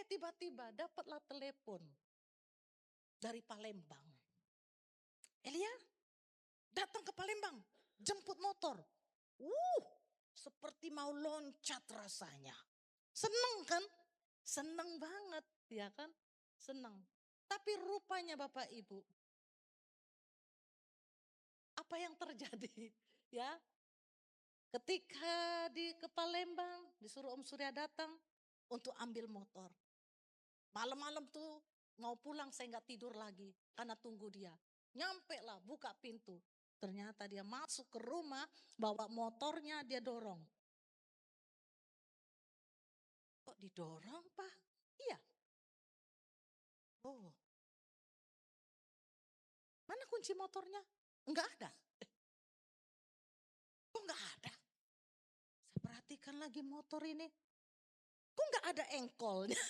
Tiba-tiba dapatlah telepon dari Palembang. Elia, datang ke Palembang, jemput motor. Seperti mau loncat rasanya. Seneng kan? Seneng banget, ya kan? Seneng. Tapi rupanya Bapak Ibu, apa yang terjadi? Ya, ketika ke Palembang, disuruh Om Surya datang untuk ambil motor. Malam-malam tuh mau pulang saya nggak tidur lagi karena tunggu dia. Nyampe lah buka pintu. Ternyata dia masuk ke rumah bawa motornya dia dorong. Kok didorong Pak? Iya. Oh. Mana kunci motornya? Enggak ada. Kok enggak ada? Saya perhatikan lagi motor ini. Kok enggak ada engkolnya?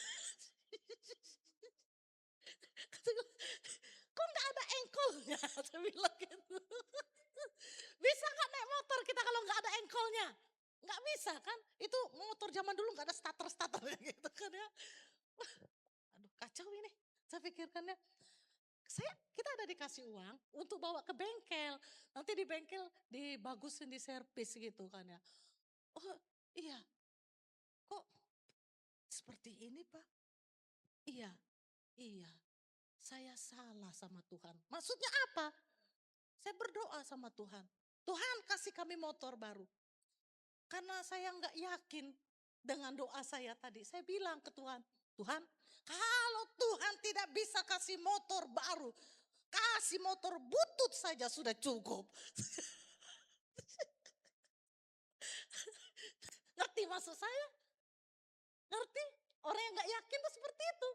Kok enggak ada engkolnya? Saya bilang gitu. Bisa nggak naik motor kita kalau nggak ada engkolnya? Nggak bisa kan? Itu motor zaman dulu nggak ada starter-starternya gitu kan ya. Wah, aduh kacau ini. Saya pikirkannya, kita ada dikasih uang untuk bawa ke bengkel. Nanti di bengkel dibagusin, diservis gitu kan ya. Oh iya, kok seperti ini Pak? Iya, iya. Saya salah sama Tuhan. Maksudnya apa? Saya berdoa sama Tuhan. Tuhan kasih kami motor baru. Karena saya nggak yakin dengan doa saya tadi. Saya bilang ke Tuhan, Tuhan kalau Tuhan tidak bisa kasih motor baru, kasih motor butut saja sudah cukup. Ngerti maksud saya? Ngerti? Orang yang nggak yakin itu seperti itu.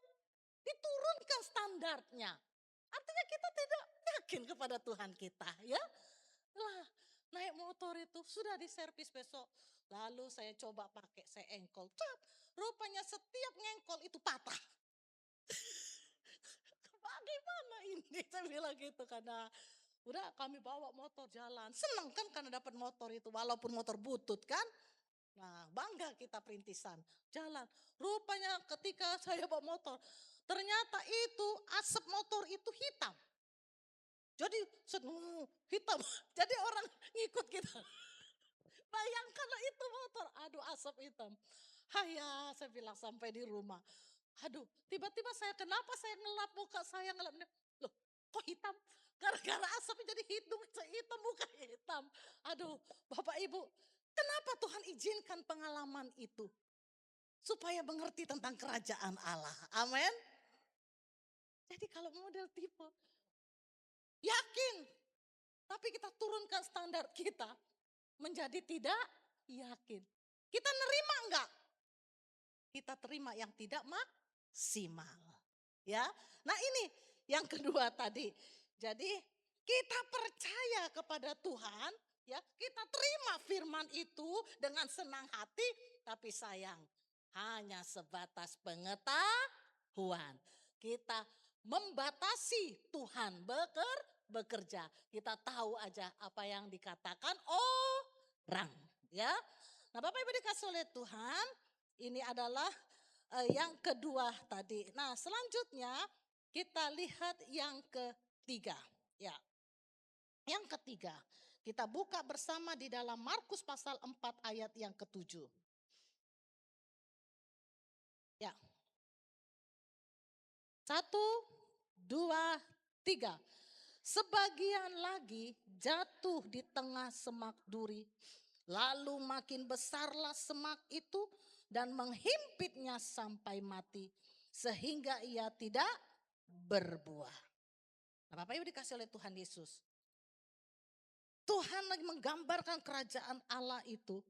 Diturunkan standarnya. Artinya kita tidak yakin kepada Tuhan kita ya. Lah, naik motor itu sudah diservis besok. Lalu saya coba pakai, saya engkol. Cap, rupanya setiap ngengkol itu patah. Bagaimana ini? Saya bilang gitu karena udah kami bawa motor jalan. Senang kan karena dapat motor itu walaupun motor butut kan. Nah bangga kita perintisan jalan. Rupanya ketika saya bawa motor ternyata itu asap motor itu hitam. Jadi hitam. Jadi orang ngikut kita. Bayangkanlah itu motor, aduh asap hitam. Haya, saya bilang sampai di rumah. Aduh, tiba-tiba kenapa saya ngelap muka saya ngelap. Loh, kok hitam? Gara-gara asapnya jadi hidung hitam, muka hitam. Aduh, Bapak Ibu, kenapa Tuhan izinkan pengalaman itu? Supaya mengerti tentang kerajaan Allah. Amin. Jadi kalau model tipe, yakin. Tapi kita turunkan standar kita menjadi tidak yakin. Kita nerima enggak? Kita terima yang tidak maksimal. Ya. Nah, ini yang kedua tadi. Jadi, kita percaya kepada Tuhan, ya. Kita terima firman itu dengan senang hati, tapi sayang hanya sebatas pengetahuan. Kita membatasi Tuhan bekerja. Kita tahu aja apa yang dikatakan orang, ya. Nah, Bapak Ibu dikasih oleh Tuhan, ini adalah yang kedua tadi. Nah, selanjutnya kita lihat yang ketiga, ya. Yang ketiga, kita buka bersama di dalam Markus pasal 4 ayat yang ke-7. Ya. 1, 2, 3. Sebagian lagi jatuh di tengah semak duri. Lalu makin besarlah semak itu dan menghimpitnya sampai mati. Sehingga ia tidak berbuah. Nah, Bapak Ibu dikasih oleh Tuhan Yesus. Tuhan lagi menggambarkan kerajaan Allah itu,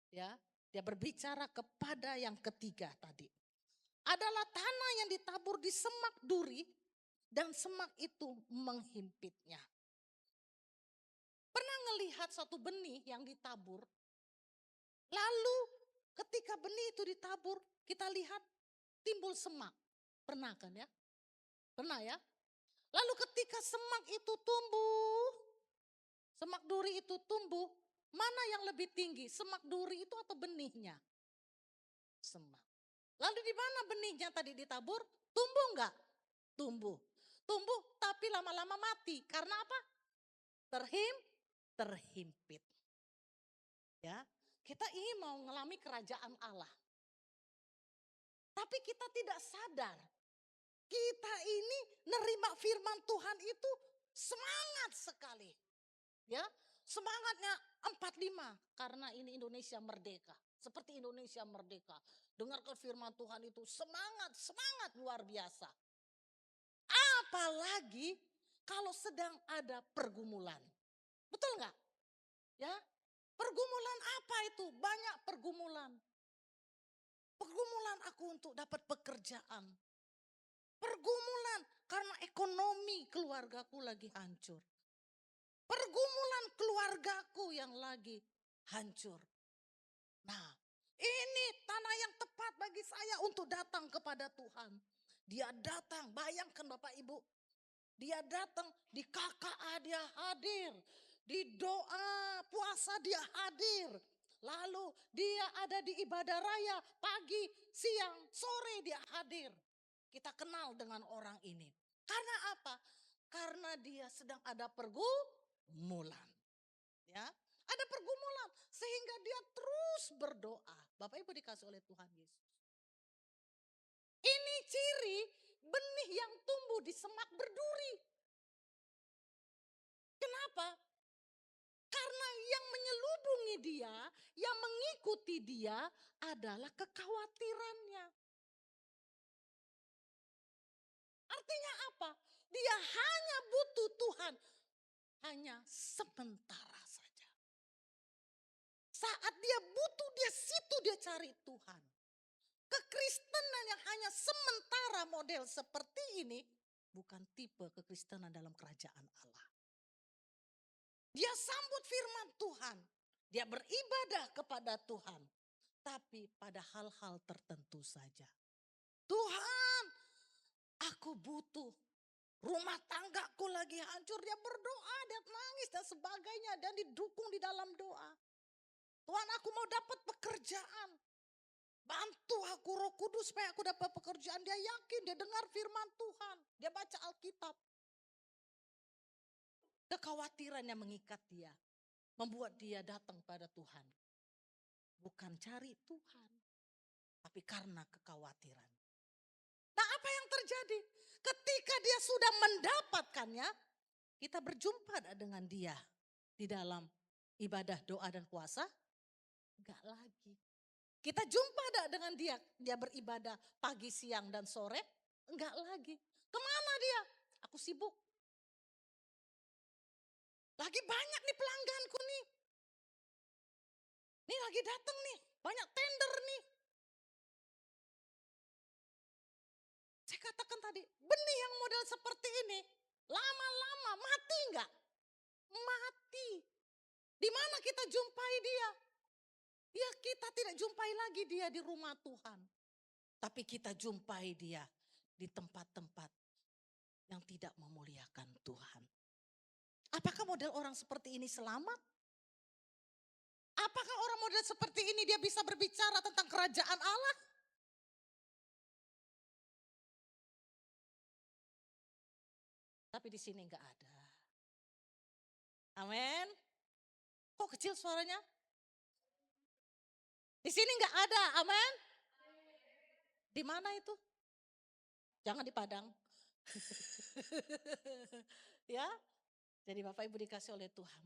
ya. Dia berbicara kepada yang ketiga tadi. Adalah tanah yang ditabur di semak duri dan semak itu menghimpitnya. Pernah ngelihat satu benih yang ditabur, lalu ketika benih itu ditabur, kita lihat timbul semak. Pernah kan ya? Pernah ya? Lalu ketika semak itu tumbuh, semak duri itu tumbuh, mana yang lebih tinggi? Semak duri itu atau benihnya? Semak. Lalu di mana benihnya tadi ditabur? Tumbuh enggak? Tumbuh. Tumbuh tapi lama-lama mati. Karena apa? Terhimpit. Ya, kita ingin mau mengalami kerajaan Allah. Tapi kita tidak sadar. Kita ini nerima firman Tuhan itu semangat sekali. Ya, semangatnya 45 karena ini Indonesia merdeka. Seperti Indonesia merdeka. Dengarkan firman Tuhan itu semangat luar biasa. Apalagi kalau sedang ada pergumulan. Betul nggak? Ya, pergumulan apa itu? Banyak pergumulan. Pergumulan aku untuk dapat pekerjaan. Pergumulan karena ekonomi keluargaku lagi hancur. Pergumulan keluargaku yang lagi hancur. Nah, ini tanah yang tepat bagi saya untuk datang kepada Tuhan. Dia datang, bayangkan Bapak Ibu. Dia datang di KKA dia hadir. Di doa puasa dia hadir. Lalu dia ada di ibadah raya pagi, siang, sore dia hadir. Kita kenal dengan orang ini. Karena apa? Karena dia sedang ada pergumulan. Ya, ada pergumulan sehingga dia terus berdoa. Bapak Ibu dikasih oleh Tuhan Yesus. Ini ciri benih yang tumbuh di semak berduri. Kenapa? Karena yang menyelubungi dia, yang mengikuti dia adalah kekhawatirannya. Artinya apa? Dia hanya butuh Tuhan, hanya sementara saja. Saat dia butuh, dia situ dia cari Tuhan. Kekristenan yang hanya sementara model seperti ini bukan tipe kekristenan dalam kerajaan Allah. Dia sambut firman Tuhan, dia beribadah kepada Tuhan, tapi pada hal-hal tertentu saja. Tuhan, aku butuh. Rumah tanggaku lagi hancur, dia berdoa, dia nangis dan sebagainya dan didukung di dalam doa. Tuhan, aku mau dapat pekerjaan. Bantu aku Roh Kudus supaya aku dapat pekerjaan. Dia yakin, dia dengar firman Tuhan. Dia baca Alkitab. Kekhawatiran yang mengikat dia. Membuat dia datang pada Tuhan. Bukan cari Tuhan. Tapi karena kekhawatiran. Nah, apa yang terjadi? Ketika dia sudah mendapatkannya. Kita berjumpa dengan dia. Di dalam ibadah, doa dan puasa. Enggak lagi. Kita jumpa dengan dia. Dia beribadah pagi, siang dan sore. Enggak lagi. Kemana dia? Aku sibuk. Lagi banyak nih pelangganku nih. Nih lagi datang nih. Banyak tender nih. Saya katakan tadi, benih yang model seperti ini. Lama-lama mati enggak? Mati. Di mana kita jumpai dia? Ya, kita tidak jumpai lagi dia di rumah Tuhan. Tapi kita jumpai dia di tempat-tempat yang tidak memuliakan Tuhan. Apakah model orang seperti ini selamat? Apakah orang model seperti ini dia bisa berbicara tentang kerajaan Allah? Tapi di sini enggak ada. Amin. Kok kecil suaranya? Di sini enggak ada, amin. Di mana itu? Jangan di Padang. Ya, jadi Bapak Ibu dikasih oleh Tuhan.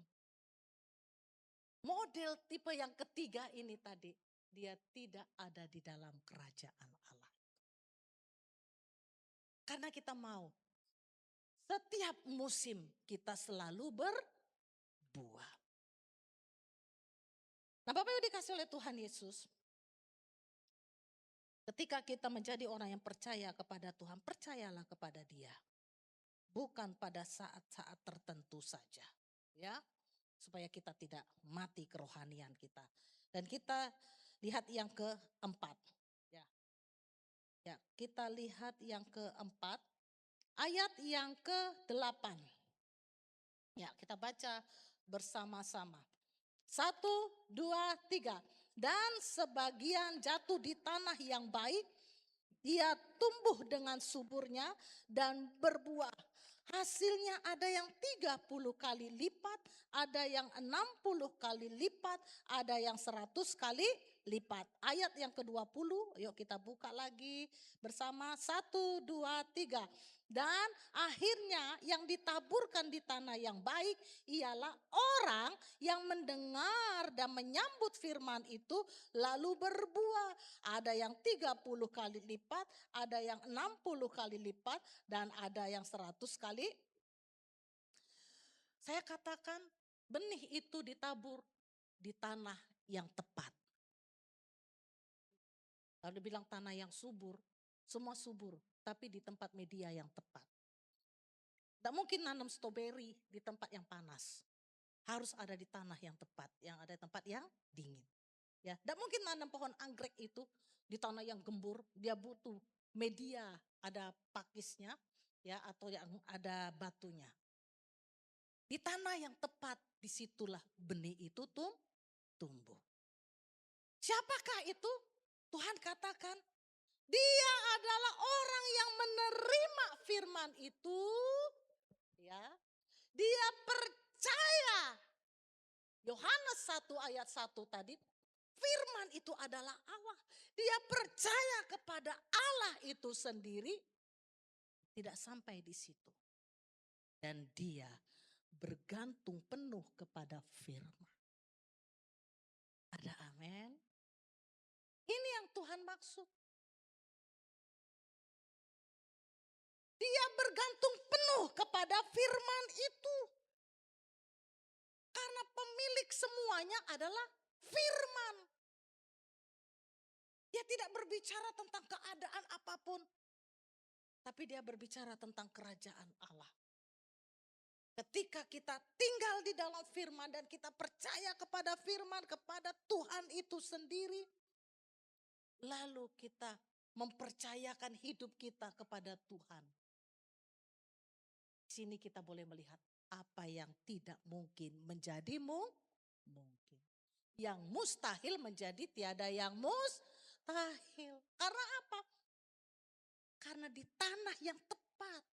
Model tipe yang ketiga ini tadi, dia tidak ada di dalam kerajaan Allah. Karena kita mau, setiap musim kita selalu berbuah. Nah Bapak Ibu dikasih oleh Tuhan Yesus, ketika kita menjadi orang yang percaya kepada Tuhan, percayalah kepada Dia. Bukan pada saat-saat tertentu saja, ya, supaya kita tidak mati kerohanian kita. Dan kita lihat yang keempat, ya, ya, kita lihat yang keempat, ayat yang ke-8. Ya, kita baca bersama-sama. 1, 2, 3. Dan sebagian jatuh di tanah yang baik, ia tumbuh dengan suburnya dan berbuah. Hasilnya ada yang 30 kali lipat, ada yang 60 kali lipat, ada yang 100 kali lipat. Ayat yang ke-20, yuk kita buka lagi bersama. 1, 2, 3. Dan akhirnya yang ditaburkan di tanah yang baik ialah orang yang mendengar dan menyambut firman itu lalu berbuah. Ada yang 30 kali lipat, ada yang 60 kali lipat, dan ada yang 100 kali. Saya katakan benih itu ditabur di tanah yang tepat. Kalau dibilang tanah yang subur, semua subur, tapi di tempat media yang tepat. Tidak mungkin nanam stroberi di tempat yang panas. Harus ada di tanah yang tepat, yang ada di tempat yang dingin. Ya, tidak mungkin nanam pohon anggrek itu di tanah yang gembur, dia butuh media, ada pakisnya, ya, atau yang ada batunya. Di tanah yang tepat, disitulah benih itu tumbuh. Siapakah itu? Tuhan katakan, dia adalah orang yang menerima firman itu, ya. Dia percaya. Yohanes 1 ayat 1 tadi, firman itu adalah Allah. Dia percaya kepada Allah itu sendiri. Tidak sampai di situ. Dan dia bergantung penuh kepada firman. Ada amin. Ini yang Tuhan maksud. Dia bergantung penuh kepada firman itu. Karena pemilik semuanya adalah firman. Dia tidak berbicara tentang keadaan apapun. Tapi dia berbicara tentang kerajaan Allah. Ketika kita tinggal di dalam firman dan kita percaya kepada firman, kepada Tuhan itu sendiri. Lalu kita mempercayakan hidup kita kepada Tuhan. Di sini kita boleh melihat apa yang tidak mungkin menjadi mungkin. Yang mustahil menjadi tiada yang mustahil. Karena apa? Karena di tanah yang tepat.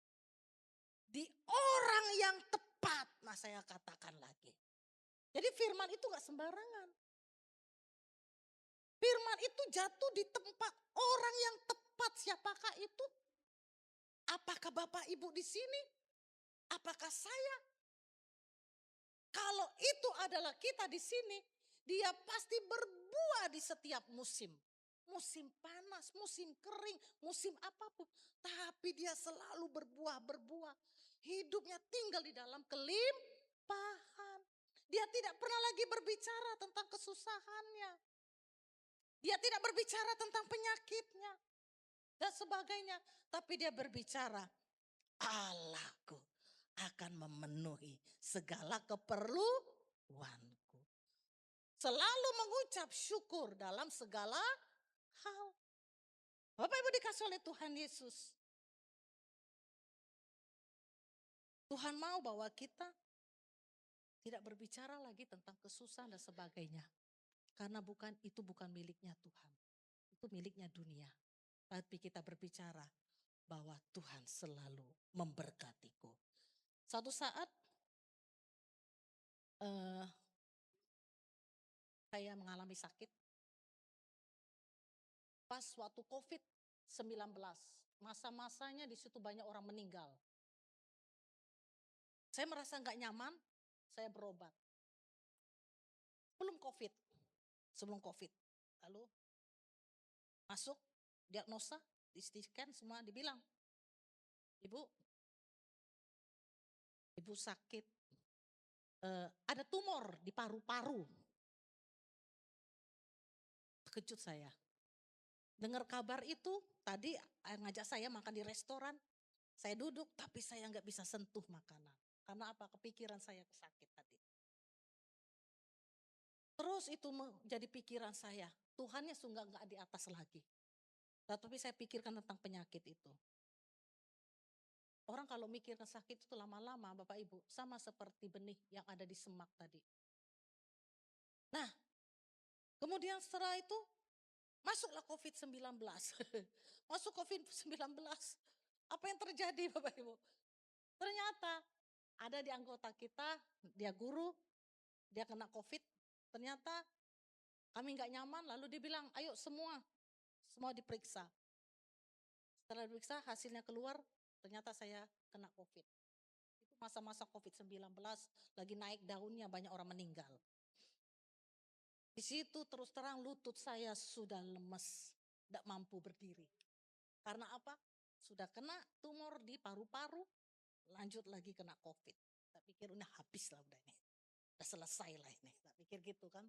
Di orang yang tepat. Nah saya katakan lagi. Jadi firman itu gak sembarangan. Firman itu jatuh di tempat orang yang tepat. Siapakah itu? Apakah Bapak Ibu di sini? Apakah saya? Kalau itu adalah kita di sini, dia pasti berbuah di setiap musim. Musim panas, musim kering, musim apapun. Tapi dia selalu berbuah. Hidupnya tinggal di dalam kelimpahan. Dia tidak pernah lagi berbicara tentang kesusahannya. Dia tidak berbicara tentang penyakitnya dan sebagainya. Tapi dia berbicara, Allahku akan memenuhi segala keperluanku. Selalu mengucap syukur dalam segala hal. Bapak Ibu dikasih oleh Tuhan Yesus. Tuhan mau bahwa kita tidak berbicara lagi tentang kesusahan dan sebagainya. Karena itu bukan miliknya Tuhan. Itu miliknya dunia. Tapi kita berbicara bahwa Tuhan selalu memberkatiku. Suatu saat saya mengalami sakit. Pas waktu COVID-19, masa-masanya di situ banyak orang meninggal. Saya merasa nggak nyaman, saya berobat. Sebelum COVID. Lalu masuk, diagnosa, di scan semua dibilang, Ibu sakit ada tumor di paru-paru. Terkejut saya. Dengar kabar itu, tadi ngajak saya makan di restoran. Saya duduk, tapi saya nggak bisa sentuh makanan. Karena apa? Kepikiran saya sakit tadi. Terus itu menjadi pikiran saya, Tuhannya sungguh nggak di atas lagi. Tapi saya pikirkan tentang penyakit itu. Orang kalau mikirkan sakit itu lama-lama Bapak Ibu, sama seperti benih yang ada di semak tadi. Nah, kemudian setelah itu masuklah COVID-19. Masuk COVID-19. Apa yang terjadi Bapak Ibu? Ternyata ada di anggota kita, dia guru, dia kena COVID. Ternyata kami nggak nyaman, lalu dia bilang, ayo semua diperiksa. Setelah diperiksa hasilnya keluar, ternyata saya kena COVID. Itu masa-masa COVID-19, lagi naik daunnya banyak orang meninggal. Di situ terus terang lutut saya sudah lemes, tidak mampu berdiri. Karena apa? Sudah kena tumor di paru-paru, lanjut lagi kena COVID. Tak pikir udah habis lah udah ini. Udah selesai lah ini. Tak pikir gitu kan.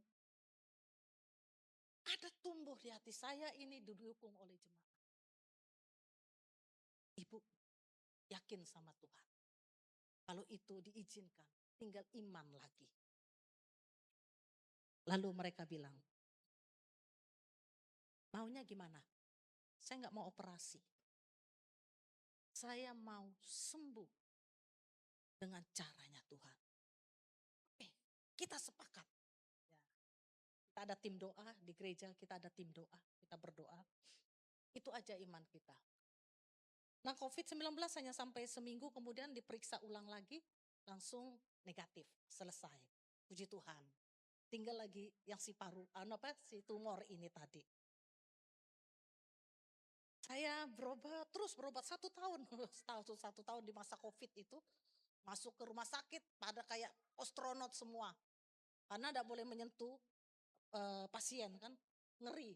Ada tumbuh di hati saya ini didukung oleh jemaat. Ibu yakin sama Tuhan. Kalau itu diizinkan, tinggal iman lagi. Lalu mereka bilang, maunya gimana? Saya nggak mau operasi. Saya mau sembuh dengan caranya Tuhan. Oke, kita sepakat. Ya. Kita ada tim doa di gereja, kita ada tim doa, kita berdoa. Itu aja iman kita. Nah COVID-19 hanya sampai seminggu kemudian diperiksa ulang lagi, langsung negatif, selesai. Puji Tuhan. Tinggal lagi yang si si tumor ini tadi. Saya terus berobat 1 tahun, satu tahun di masa COVID itu. Masuk ke rumah sakit pada kayak astronot semua. Karena tidak boleh menyentuh pasien kan, ngeri.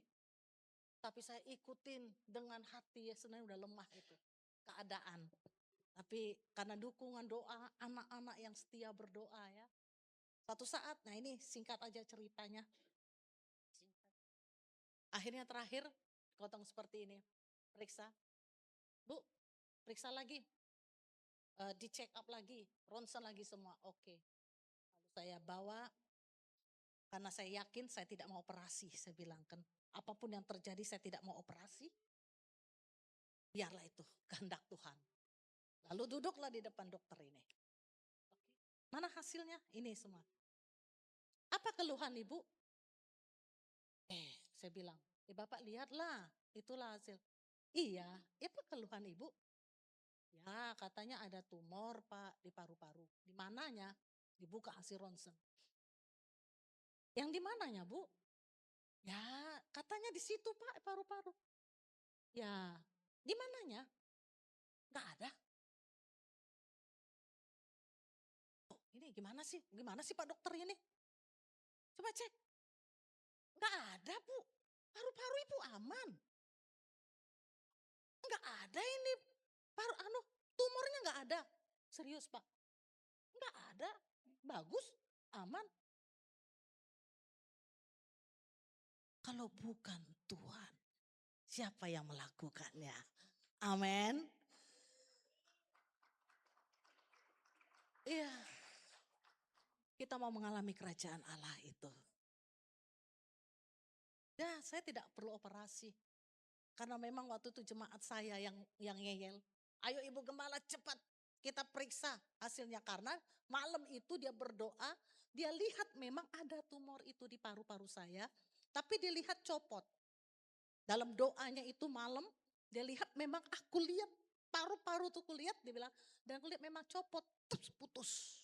Tapi saya ikutin dengan hati ya sebenarnya udah lemah itu keadaan. Tapi karena dukungan doa anak-anak yang setia berdoa ya. Satu saat, nah ini singkat aja ceritanya. Akhirnya terakhir, kotong seperti ini. Periksa, Bu, periksa lagi. Di check up lagi, ronsen lagi semua, oke. Lalu saya bawa, karena saya yakin saya tidak mau operasi, saya bilang kan. Apapun yang terjadi saya tidak mau operasi, biarlah itu kehendak Tuhan. Lalu duduklah di depan dokter ini. Mana hasilnya? Ini semua. Apa keluhan ibu? Saya bilang, Bapak lihatlah, itulah hasil. Iya, apa keluhan ibu? Ya katanya ada tumor Pak di paru-paru. Di mananya? Dibuka hasil ronsen. Yang di mananya Bu? Ya katanya di situ Pak paru-paru. Ya di mananya? Nggak ada. Oh, ini gimana sih? Gimana sih Pak dokter ini? Coba cek. Nggak ada Bu. Paru-paru ibu aman. Nggak ada ini. Tumornya nggak ada. Serius Pak. Nggak ada. Bagus. Aman. Kalau bukan Tuhan, siapa yang melakukannya? Amin. Iya. Kita mau mengalami kerajaan Allah itu. Ya, saya tidak perlu operasi. Karena memang waktu itu jemaat saya yang ngeyel. Ayo Ibu Gembala cepat kita periksa hasilnya. Karena malam itu dia berdoa, dia lihat memang ada tumor itu di paru-paru saya. Tapi dia lihat copot. Dalam doanya itu malam, dia lihat memang aku lihat paru-paru tuh kulihat, dia bilang, dan kulihat memang copot, terus putus.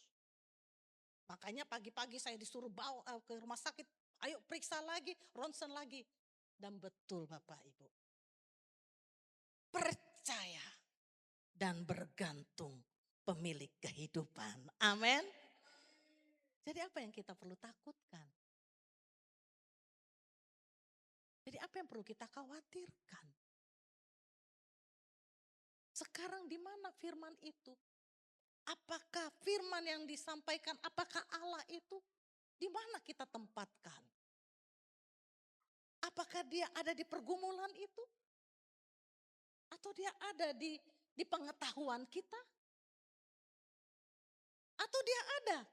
Makanya pagi-pagi saya disuruh bawa ke rumah sakit, ayo periksa lagi, ronsen lagi. Dan betul Bapak Ibu, percaya dan bergantung pemilik kehidupan. Amin. Jadi apa yang kita perlu takutkan? Jadi apa yang perlu kita khawatirkan? Sekarang di mana firman itu? Apakah firman yang disampaikan, apakah Allah itu di mana kita tempatkan? Apakah dia ada di pergumulan itu? Atau dia ada di pengetahuan kita? Atau dia ada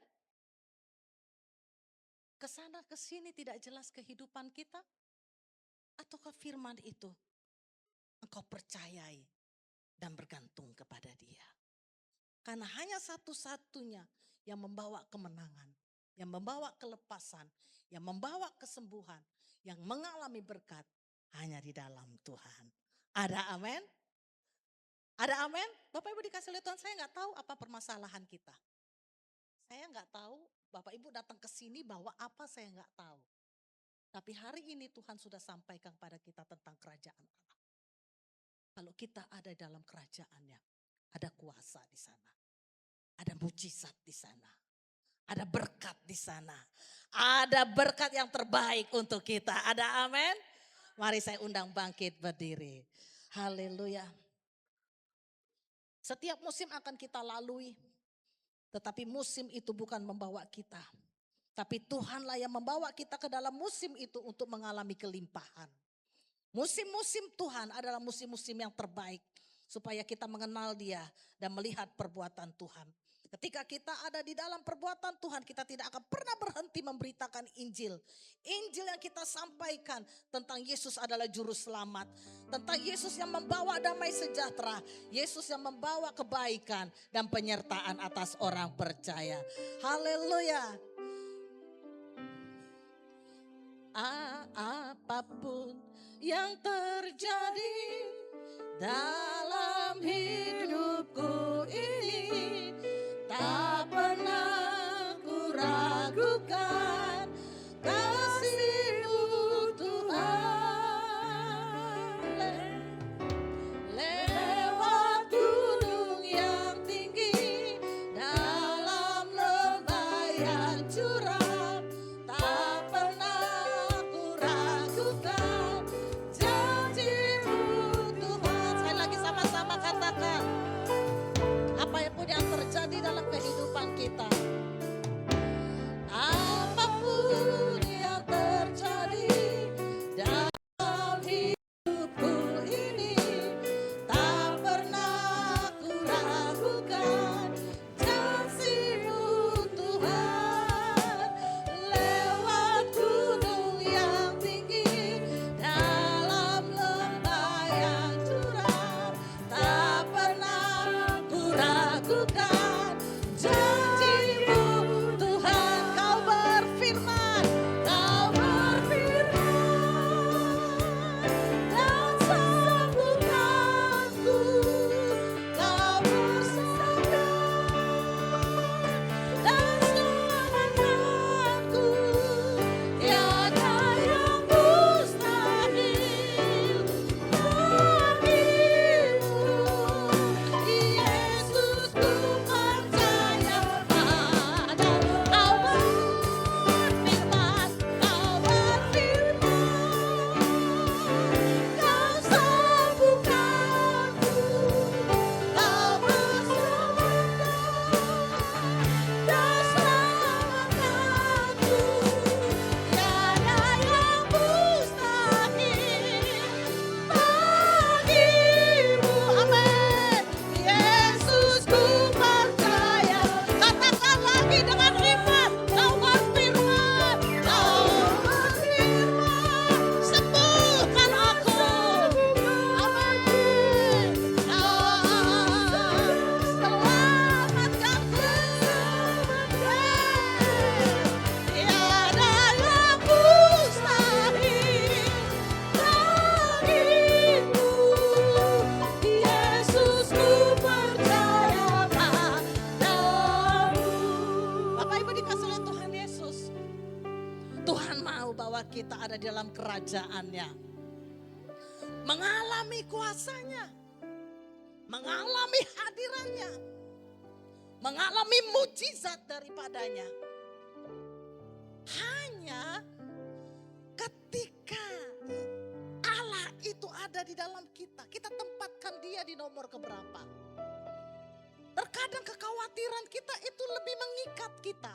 kesana kesini tidak jelas kehidupan kita? Ataukah firman itu engkau percayai dan bergantung kepada dia? Karena hanya satu-satunya yang membawa kemenangan, yang membawa kelepasan, yang membawa kesembuhan, yang mengalami berkat hanya di dalam Tuhan. Ada amin? Ada amin? Bapak Ibu dikasih oleh Tuhan, saya nggak tahu apa permasalahan kita. Saya nggak tahu, Bapak Ibu datang ke sini bawa apa, saya nggak tahu. Tapi hari ini Tuhan sudah sampaikan kepada kita tentang kerajaan Allah. Kalau kita ada dalam kerajaannya, ada kuasa di sana. Ada mujizat di sana. Ada berkat di sana. Ada berkat yang terbaik untuk kita. Ada amin? Mari saya undang bangkit berdiri. Haleluya. Setiap musim akan kita lalui. Tetapi musim itu bukan membawa kita. Tapi Tuhanlah yang membawa kita ke dalam musim itu untuk mengalami kelimpahan. Musim-musim Tuhan adalah musim-musim yang terbaik. Supaya kita mengenal dia dan melihat perbuatan Tuhan. Ketika kita ada di dalam perbuatan Tuhan, kita tidak akan pernah berhenti memberitakan Injil. Injil yang kita sampaikan tentang Yesus adalah juru selamat. Tentang Yesus yang membawa damai sejahtera. Yesus yang membawa kebaikan dan penyertaan atas orang percaya. Haleluya. Apapun yang terjadi dalam hidupku ini, tak pernah ku ragukan kasih-Mu Tuhan. Lewat gunung yang tinggi, dalam lembah yang curam, tak pernah ku ragukan janji-Mu Tuhan. Sekali lagi sama-sama katakan, apapun yang terjadi dalam kehidupan kita, apapun yang terjadi dalam hidupku ini, tak pernah ku ragukan janji-Mu Tuhan. Lewat gunung yang tinggi, dalam lembah yang curam, tak pernah ku ragukan janji-Mu Tuhan. Kau berfirman dan sembuhkanku. Kau bersabda dan selamatkanku. Tiada yang mustahil bagimu. Yesus, ku percaya padamu. Kau berfirman, kau sembuhkanku. Kau bersabda dan selamatkanku. Tiada yang mustahil bagimu. Amin. Yesus, ku percaya. Katakan lagi dengan iman. Kau berfirman, sembuhkan aku. Amin. Selamatkanku. Tiada yang mustahil bagimu. Yesus, ku percaya padamu. Bapak Ibu dikasih oleh Tuhan Yesus. Tuhan mau bahwa kita ada di dalam kerajaannya. Mengalami kuasanya. Mengalami hadirannya. Mengalami mujizat daripadanya. Hanya ketika Allah itu ada di dalam kita, kita tempatkan dia di nomor keberapa. Terkadang kekhawatiran kita itu lebih mengikat kita.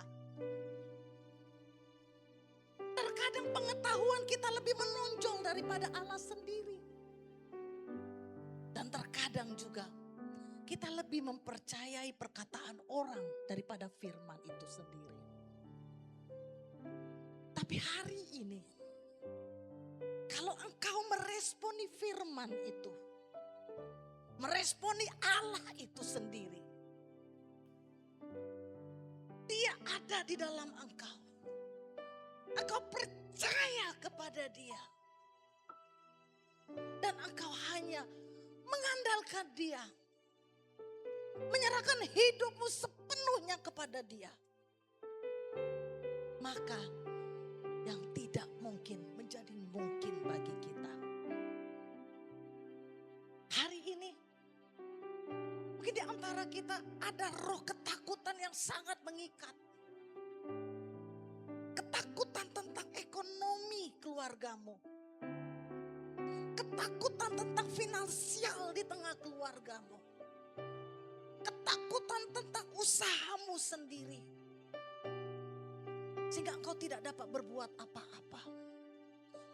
Terkadang pengetahuan kita lebih menonjol daripada Allah sendiri. Dan terkadang juga kita lebih mempercayai perkataan orang daripada firman itu sendiri. Tapi hari ini, kalau engkau meresponi firman itu, meresponi Allah itu sendiri, Dia ada di dalam engkau. Engkau percaya kepada Dia. Dan engkau hanya mengandalkan Dia. Menyerahkan hidupmu sepenuhnya kepada Dia. Maka yang tidak mungkin menjadi mungkin bagi kita. Hari ini mungkin di antara kita ada roh ketakutan yang sangat mengikat. Ketakutan tentang ekonomi keluargamu. Ketakutan tentang finansial di tengah keluargamu. Ketakutan tentang usahamu sendiri. Sehingga engkau tidak dapat berbuat apa-apa.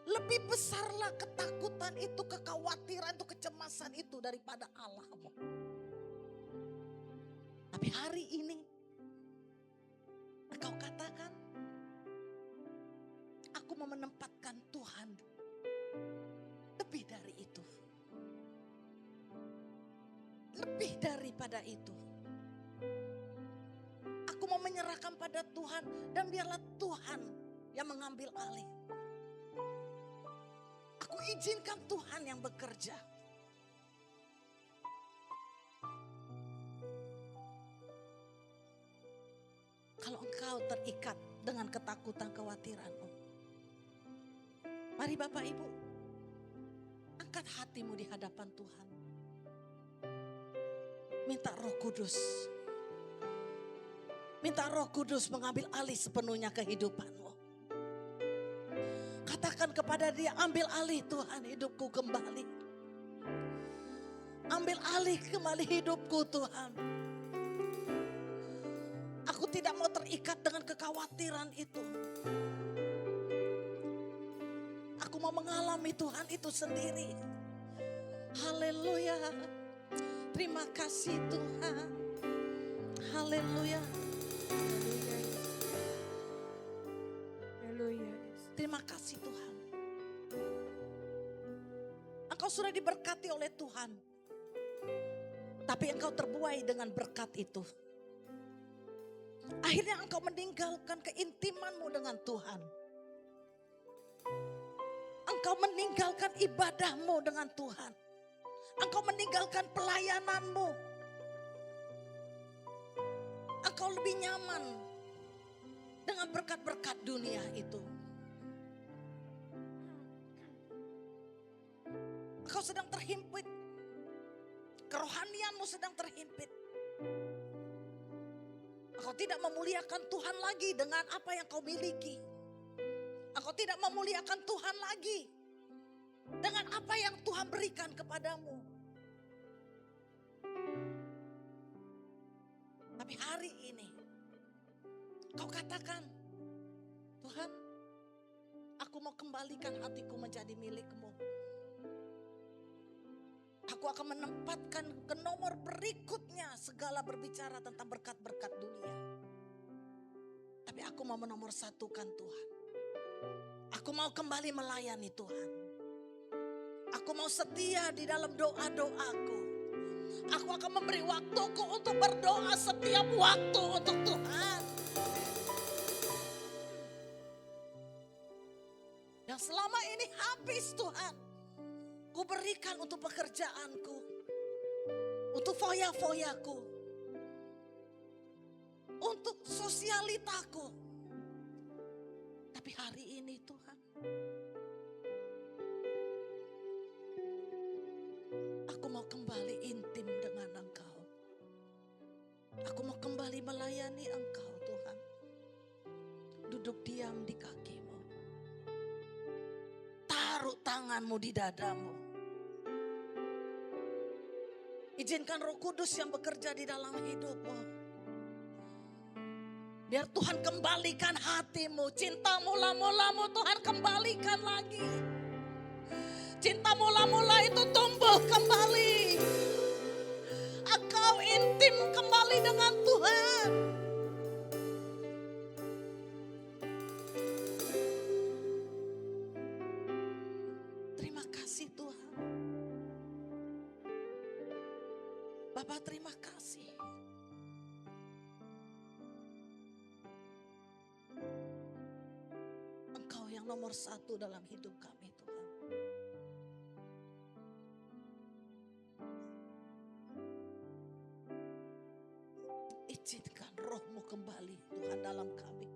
Lebih besarlah ketakutan itu, kekhawatiran itu, kecemasan itu daripada Allahmu. Tapi hari ini engkau katakan, aku mau menempatkan Tuhan lebih dari itu. Lebih daripada itu. Aku mau menyerahkan pada Tuhan dan biarlah Tuhan yang mengambil alih. Aku izinkan Tuhan yang bekerja. Kalau engkau terikat dengan ketakutan kekhawatiranmu, mari Bapak Ibu, angkat hatimu di hadapan Tuhan. Minta Roh Kudus. Minta Roh Kudus mengambil alih sepenuhnya kehidupanmu. Katakan kepada Dia, ambil alih Tuhan hidupku kembali. Ambil alih kembali hidupku Tuhan. Aku tidak mau terikat dengan kekhawatiran itu. Aku mau mengalami Tuhan itu sendiri. Haleluya. Terima kasih Tuhan. Haleluya. Haleluya. Terima kasih Tuhan. Engkau sudah diberkati oleh Tuhan. Tapi engkau terbuai dengan berkat itu. Akhirnya engkau meninggalkan keintimanmu dengan Tuhan. Engkau meninggalkan ibadahmu dengan Tuhan. Engkau meninggalkan pelayananmu. Engkau lebih nyaman dengan berkat-berkat dunia itu. Engkau sedang terhimpit. Kerohanianmu sedang terhimpit. Engkau tidak memuliakan Tuhan lagi dengan apa yang kau miliki. Engkau tidak memuliakan Tuhan lagi dengan apa yang Tuhan berikan kepadamu. Tapi hari ini kau katakan, Tuhan, aku mau kembalikan hatiku menjadi milik-Mu. Aku akan menempatkan ke nomor berikutnya segala berbicara tentang berkat-berkat dunia. Tapi aku mau menomor satukan Tuhan. Aku mau kembali melayani Tuhan. Aku mau setia di dalam doa-doaku. Aku akan memberi waktuku untuk berdoa setiap waktu untuk Tuhan. Yang selama ini habis Tuhan, ku berikan untuk pekerjaanku, untuk foya-foyaku, untuk sosialitaku. Tapi hari ini Tuhan, aku mau kembali intim dengan Engkau. Aku mau kembali melayani Engkau Tuhan. Duduk diam di kakimu. Taruh tanganmu di dadamu. Izinkan Roh Kudus yang bekerja di dalam hidupmu. Biar Tuhan kembalikan hatimu. Cinta mula-mulamu Tuhan kembalikan lagi. Cinta mula-mula itu tumbuh kembali. Engkau intim kembali dengan Tuhan. Terima kasih Tuhan. Bapak terima kasih. Engkau yang nomor satu dalam hidup kami Tuhan. Izinkan roh-Mu kembali Tuhan dalam kami.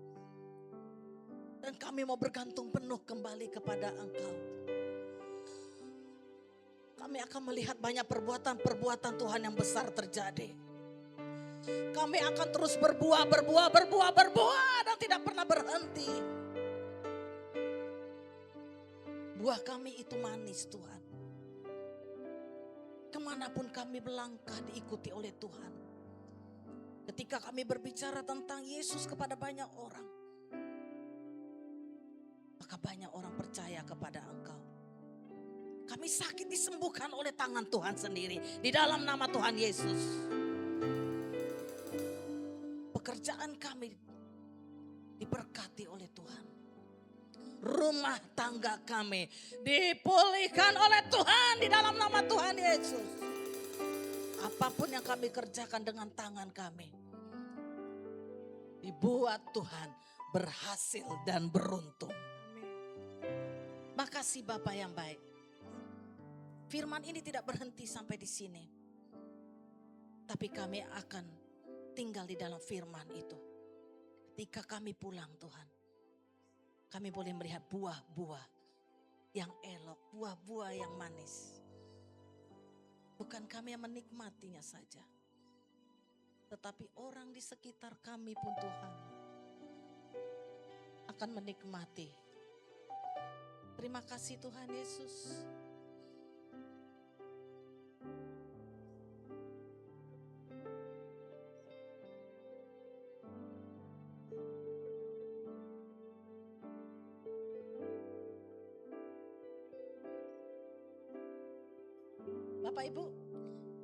Dan kami mau bergantung penuh kembali kepada Engkau. Kami akan melihat banyak perbuatan-perbuatan Tuhan yang besar terjadi. Kami akan terus berbuah dan tidak pernah berhenti. Buah kami itu manis Tuhan. Kemanapun kami melangkah diikuti oleh Tuhan. Ketika kami berbicara tentang Yesus kepada banyak orang, maka banyak orang percaya kepada Engkau. Kami sakit disembuhkan oleh tangan Tuhan sendiri. Di dalam nama Tuhan Yesus. Pekerjaan kami diberkati oleh Tuhan. Rumah tangga kami dipulihkan oleh Tuhan di dalam nama Tuhan Yesus. Apapun yang kami kerjakan dengan tangan kami, dibuat Tuhan berhasil dan beruntung. Makasih Bapak yang baik. Firman ini tidak berhenti sampai di sini. Tapi kami akan tinggal di dalam firman itu. Ketika kami pulang Tuhan, kami boleh melihat buah-buah yang elok, buah-buah yang manis. Bukan kami yang menikmatinya saja, tetapi orang di sekitar kami pun Tuhan akan menikmati. Terima kasih Tuhan Yesus. Bapak Ibu,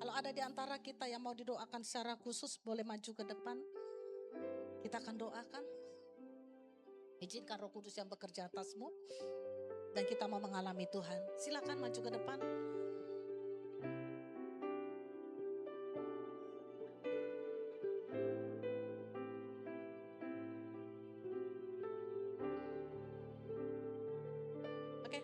kalau ada di antara kita yang mau didoakan secara khusus, boleh maju ke depan. Kita akan doakan. Izinkan Roh Kudus yang bekerja atasmu. Dan kita mau mengalami Tuhan. Silakan maju ke depan. Oke.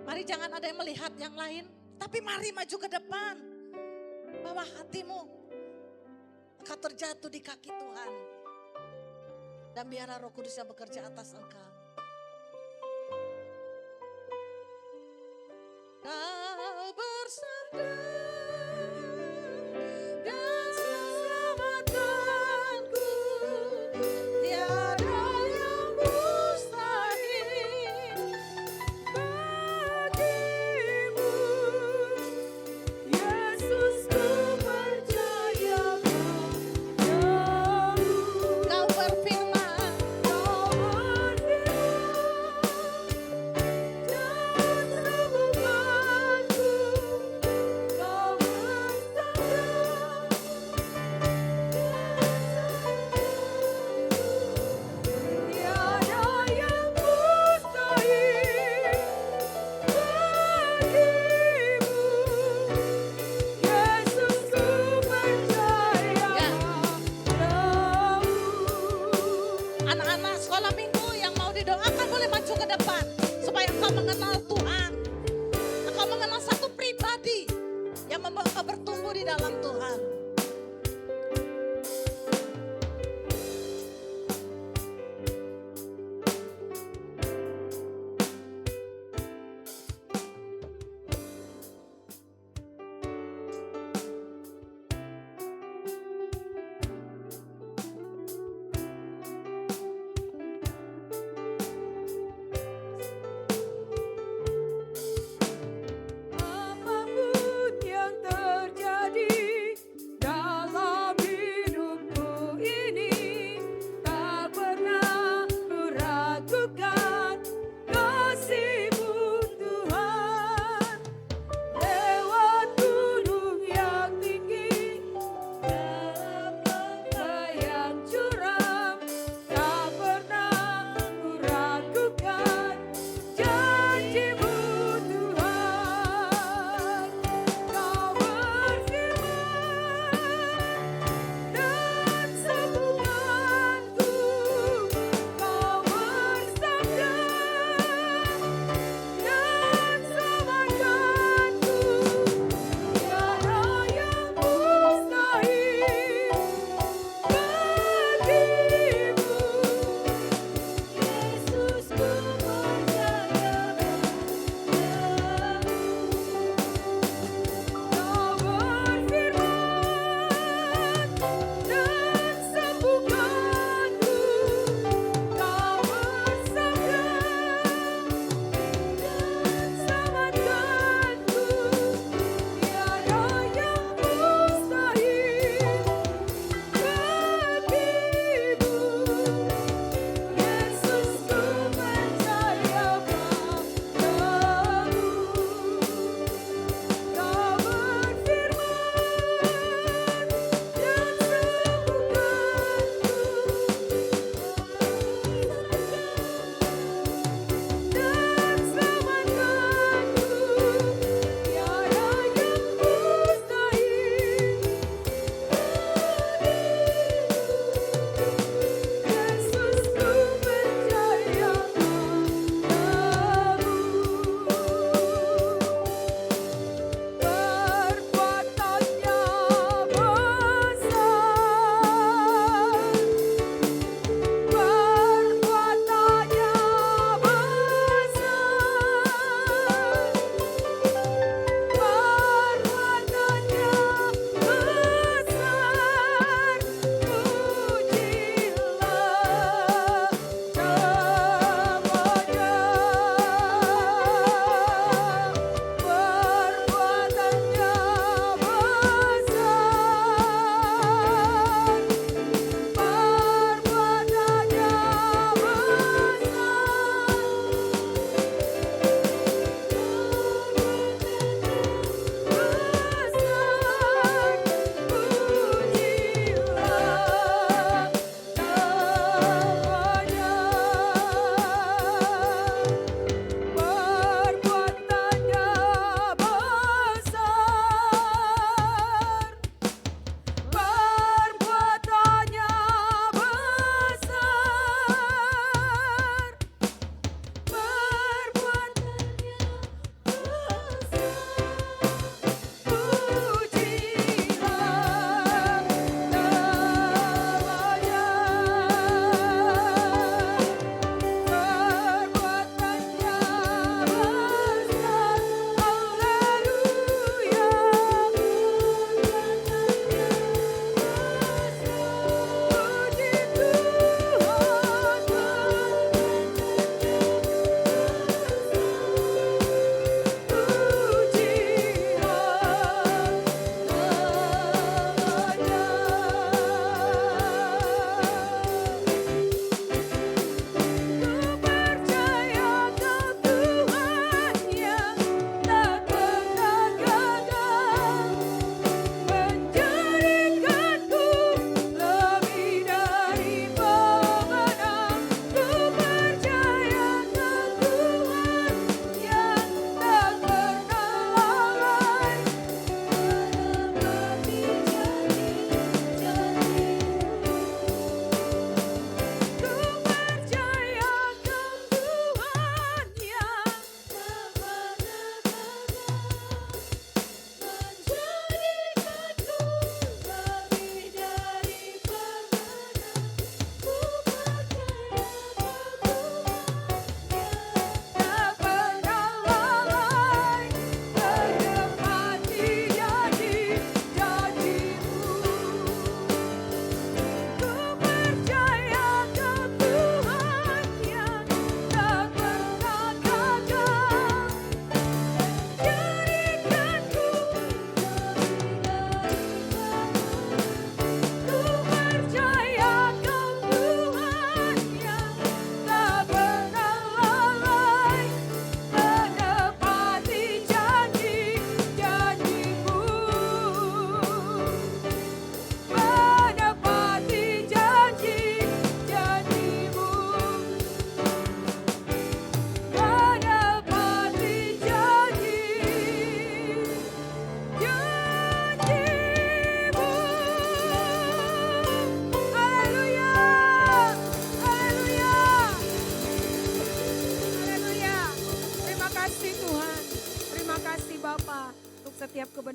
Mari jangan ada yang melihat yang lain, tapi mari maju ke depan. Bawa hatimu, engkau terjatuh di kaki Tuhan. Dan biarlah Roh Kudus yang bekerja atas engkau. Kau bersabda dan selamatkanku, tiada yang mustahil bagimu. Yesus ku percaya padamu. Kau berfirman dan sembuhkanku. Kau bersabda tiada yang mustahil bagimu. Yesus ku percaya padamu. Anak-anak sekolah minggu yang mau didoakan boleh maju ke depan. Supaya engkau mengenal Tuhan. Engkau mengenal satu pribadi yang membawa engkau bertumbuh di dalam Tuhan.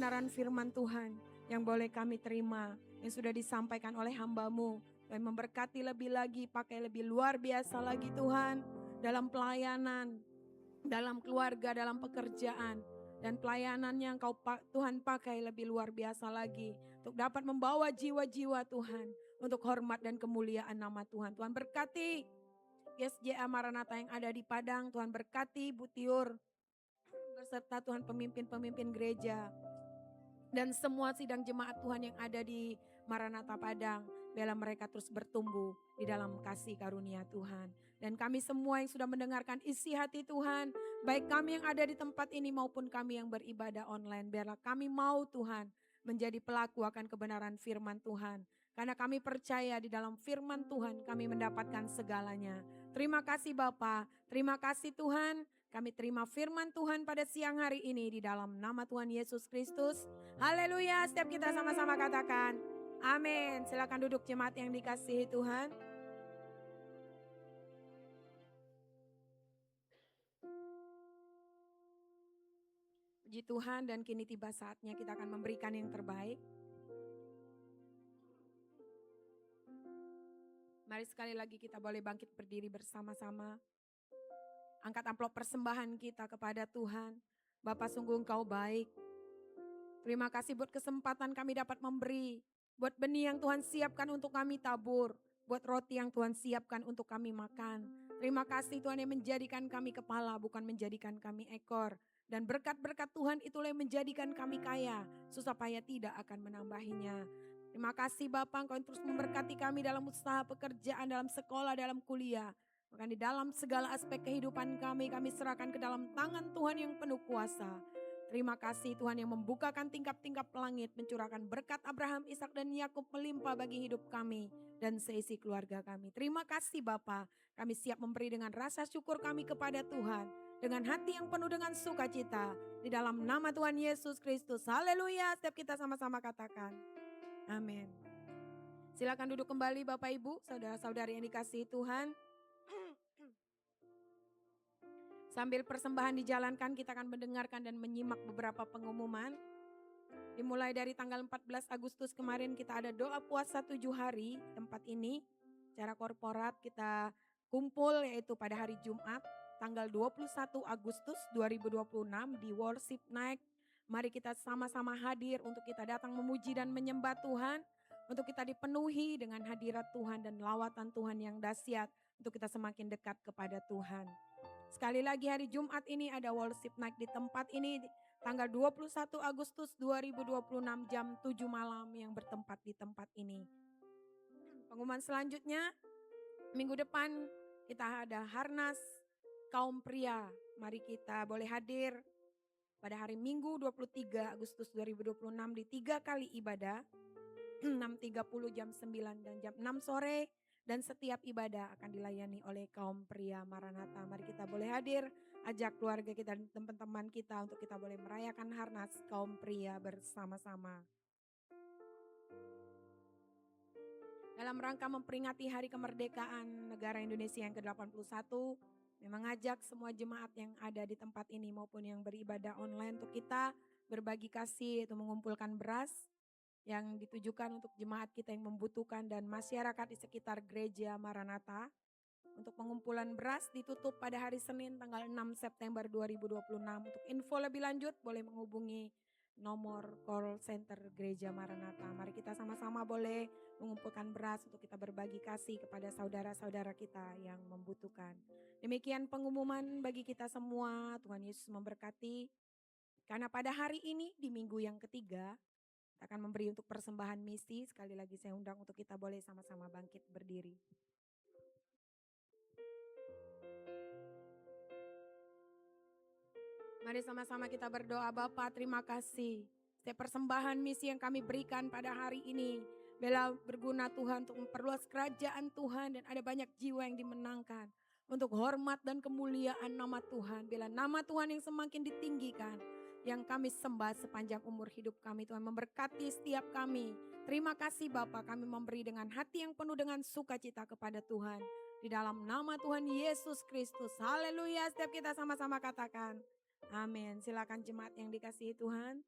kebenaran firman Tuhan yang boleh kami terima, yang sudah disampaikan oleh hamba-Mu. Tuhan memberkati lebih lagi, pakai lebih luar biasa lagi Tuhan, dalam pelayanan, dalam keluarga, dalam pekerjaan. Dan pelayanan yang Tuhan pakai lebih luar biasa lagi, untuk dapat membawa jiwa-jiwa Tuhan, untuk hormat dan kemuliaan nama Tuhan. Tuhan berkati GSJA Maranatha yang ada di Padang, Tuhan berkati Bu Tiur, beserta Tuhan pemimpin-pemimpin gereja, dan semua sidang jemaat Tuhan yang ada di Maranatha Padang. Biarlah mereka terus bertumbuh di dalam kasih karunia Tuhan. Dan kami semua yang sudah mendengarkan isi hati Tuhan, baik kami yang ada di tempat ini maupun kami yang beribadah online, biarlah kami mau Tuhan menjadi pelaku akan kebenaran firman Tuhan. Karena kami percaya di dalam firman Tuhan kami mendapatkan segalanya. Terima kasih Bapa, terima kasih Tuhan. Kami terima firman Tuhan pada siang hari ini di dalam nama Tuhan Yesus Kristus. Haleluya, setiap kita sama-sama katakan amin. Silakan duduk jemaat yang dikasihi Tuhan. Puji Tuhan, dan kini tiba saatnya kita akan memberikan yang terbaik. Mari sekali lagi kita boleh bangkit berdiri bersama-sama. Angkat amplop persembahan kita kepada Tuhan. Bapa, sungguh Engkau baik. Terima kasih buat kesempatan kami dapat memberi. Buat benih yang Tuhan siapkan untuk kami tabur. Buat roti yang Tuhan siapkan untuk kami makan. Terima kasih Tuhan yang menjadikan kami kepala, bukan menjadikan kami ekor. Dan berkat-berkat Tuhan itulah yang menjadikan kami kaya, supaya tidak akan menambahinya. Terima kasih Bapak, Engkau yang terus memberkati kami dalam usaha pekerjaan, dalam sekolah, dalam kuliah. Bahkan di dalam segala aspek kehidupan kami serahkan ke dalam tangan Tuhan yang penuh kuasa. Terima kasih Tuhan yang membukakan tingkap-tingkap langit, mencurahkan berkat Abraham, Ishak dan Yakub melimpah bagi hidup kami dan seisi keluarga kami. Terima kasih Bapa, kami siap memberi dengan rasa syukur kami kepada Tuhan, dengan hati yang penuh dengan sukacita, di dalam nama Tuhan Yesus Kristus. Haleluya, setiap kita sama-sama katakan amin. Silakan duduk kembali Bapak Ibu, saudara-saudari yang dikasihi Tuhan. Sambil persembahan dijalankan, kita akan mendengarkan dan menyimak beberapa pengumuman. Dimulai dari tanggal 14 Agustus kemarin kita ada doa puasa 7 hari tempat ini. Secara korporat kita kumpul yaitu pada hari Jumat tanggal 21 Agustus 2026 di Worship Night. Mari kita sama-sama hadir untuk kita datang memuji dan menyembah Tuhan. Untuk kita dipenuhi dengan hadirat Tuhan dan lawatan Tuhan yang dahsyat. Untuk kita semakin dekat kepada Tuhan. Sekali lagi hari Jumat ini ada Worship Night di tempat ini. Tanggal 21 Agustus 2026 jam 7 malam yang bertempat di tempat ini. Pengumuman selanjutnya, minggu depan kita ada Harnas kaum pria. Mari kita boleh hadir pada hari Minggu 23 Agustus 2026 di 3 kali ibadah. 6.30 jam 9 dan jam 6 sore. Dan setiap ibadah akan dilayani oleh kaum pria Maranatha. Mari kita boleh hadir, ajak keluarga kita dan teman-teman kita untuk kita boleh merayakan Harnas kaum pria bersama-sama. Dalam rangka memperingati Hari Kemerdekaan Negara Indonesia yang ke-81, memang mengajak semua jemaat yang ada di tempat ini maupun yang beribadah online untuk kita berbagi kasih, itu mengumpulkan beras yang ditujukan untuk jemaat kita yang membutuhkan dan masyarakat di sekitar gereja Maranatha. Untuk pengumpulan beras ditutup pada hari Senin tanggal 6 September 2026. Untuk info lebih lanjut boleh menghubungi nomor call center gereja Maranatha. Mari kita sama-sama boleh mengumpulkan beras untuk kita berbagi kasih kepada saudara-saudara kita yang membutuhkan. Demikian pengumuman bagi kita semua. Tuhan Yesus memberkati. Karena pada hari ini di minggu yang ketiga, kita akan memberi untuk persembahan misi. Sekali lagi saya undang untuk kita boleh sama-sama bangkit berdiri. Mari sama-sama kita berdoa. Bapa, terima kasih. Setiap persembahan misi yang kami berikan pada hari ini, biarlah berguna Tuhan untuk memperluas kerajaan Tuhan dan ada banyak jiwa yang dimenangkan. Untuk hormat dan kemuliaan nama Tuhan. Bila nama Tuhan yang semakin ditinggikan, yang kami sembah sepanjang umur hidup kami. Tuhan memberkati setiap kami. Terima kasih Bapa, kami memberi dengan hati yang penuh dengan sukacita kepada Tuhan. Di dalam nama Tuhan Yesus Kristus. Haleluya, setiap kita sama-sama katakan amin. Silakan jemaat yang dikasihi Tuhan.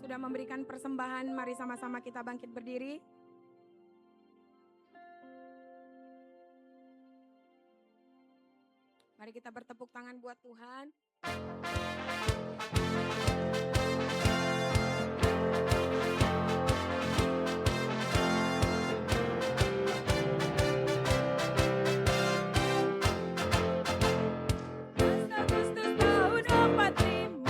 sudah memberikan persembahan, mari sama-sama kita bangkit berdiri. Mari kita bertepuk tangan buat Tuhan. Agustus tahun 45,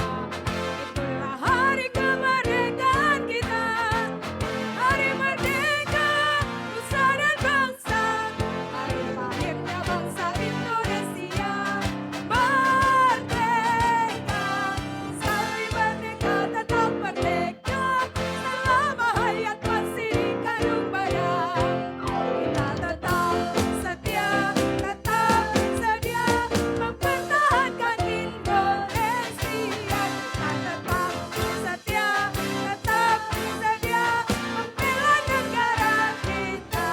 itulah hari kemerdekaan kita. Hari merdeka, nusa dan bangsa, hari lahirnya bangsa Indonesia. Merdeka, sekali merdeka tetap merdeka, selama hayat masih di kandung badan. Kita tetap setia mempertahankan Indonesia. Kita tetap setia membela negara kita.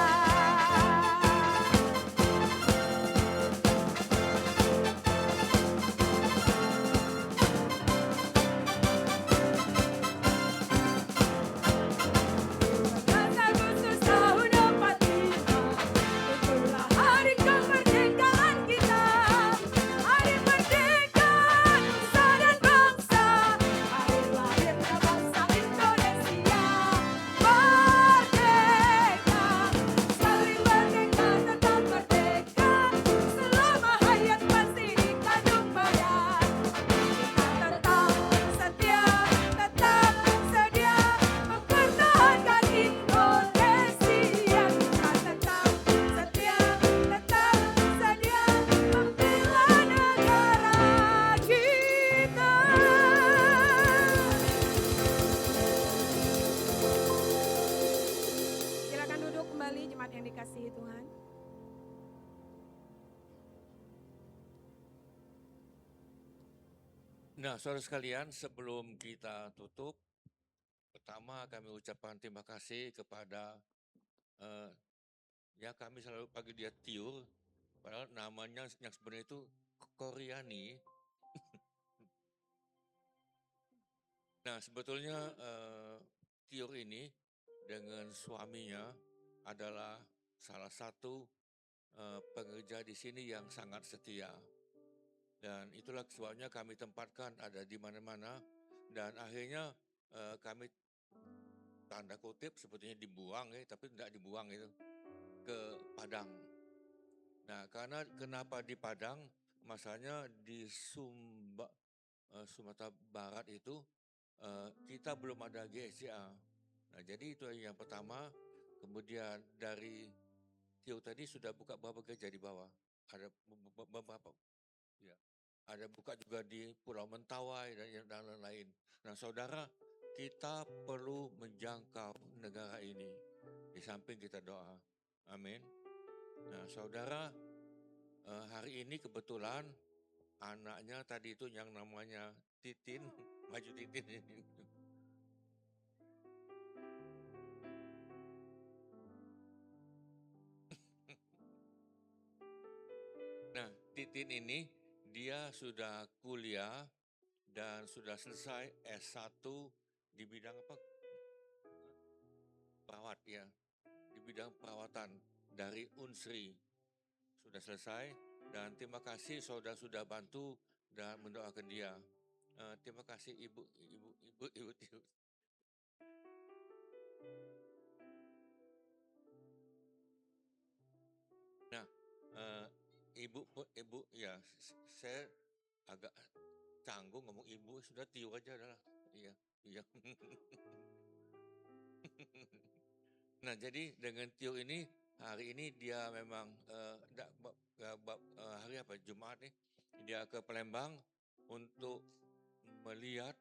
Agustus tahun 45, itulah hari kemerdekaan kita. Hari merdeka, nusa dan bangsa, hari lahirnya bangsa Indonesia. Merdeka, sekali merdeka tetap merdeka, selama hayat masih di kandung badan. Kita tetap setia mempertahankan Indonesia. Kita tetap setia membela negara kita. Silakan duduk kembali jemaat yang dikasihi Tuhan. Nah, saudara sekalian, sebelum kita tutup, pertama kami ucapkan terima kasih kepada ya kami selalu panggil dia Tiur, padahal namanya yang sebenarnya itu Koryani. Nah, sebetulnya Tiur ini dengan suaminya adalah salah satu pekerja di sini yang sangat setia. Dan itulah sebabnya kami tempatkan ada di mana-mana, dan akhirnya kami tanda kutip sebetulnya dibuang tapi tidak dibuang itu ke Padang. Nah, karena kenapa di Padang? Masalahnya di Sumatera Barat itu kita belum ada GSCA. Nah, jadi itu yang pertama. Kemudian dari Tio tadi sudah buka beberapa gereja di bawah. Ada beberapa. Ya. Ada buka juga di Pulau Mentawai dan lain-lain. Nah, saudara, kita perlu menjangkau negara ini. Di samping kita doa. Amin. Nah, saudara, hari ini kebetulan anaknya tadi itu yang namanya Titin, maju Titin ini. Nah, Titin ini dia sudah kuliah dan sudah selesai S1 di bidang apa? Perawat ya. Di bidang perawatan dari Unsri. Sudah selesai, dan terima kasih saudara sudah bantu dan mendoakan dia. Terima kasih ibu. Nah, ibu ya, saya agak canggung ngomong ibu, sudah Tio aja adalah. Iya. Nah, jadi dengan Tio ini hari ini dia memang hari apa Jumat nih dia ke Palembang untuk melihat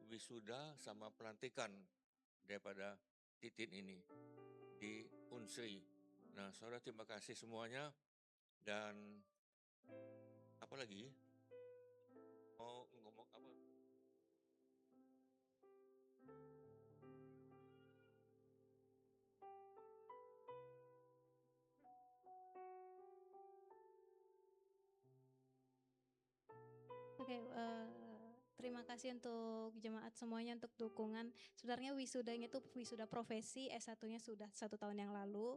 wisuda sama pelantikan daripada Titin ini di Unsri. Nah, saudara terima kasih semuanya, dan apa lagi? Mau ngomong apa? Oke, Terima kasih untuk jemaat semuanya untuk dukungan. Sebenarnya wisudanya itu wisuda profesi, S1-nya sudah 1 tahun yang lalu.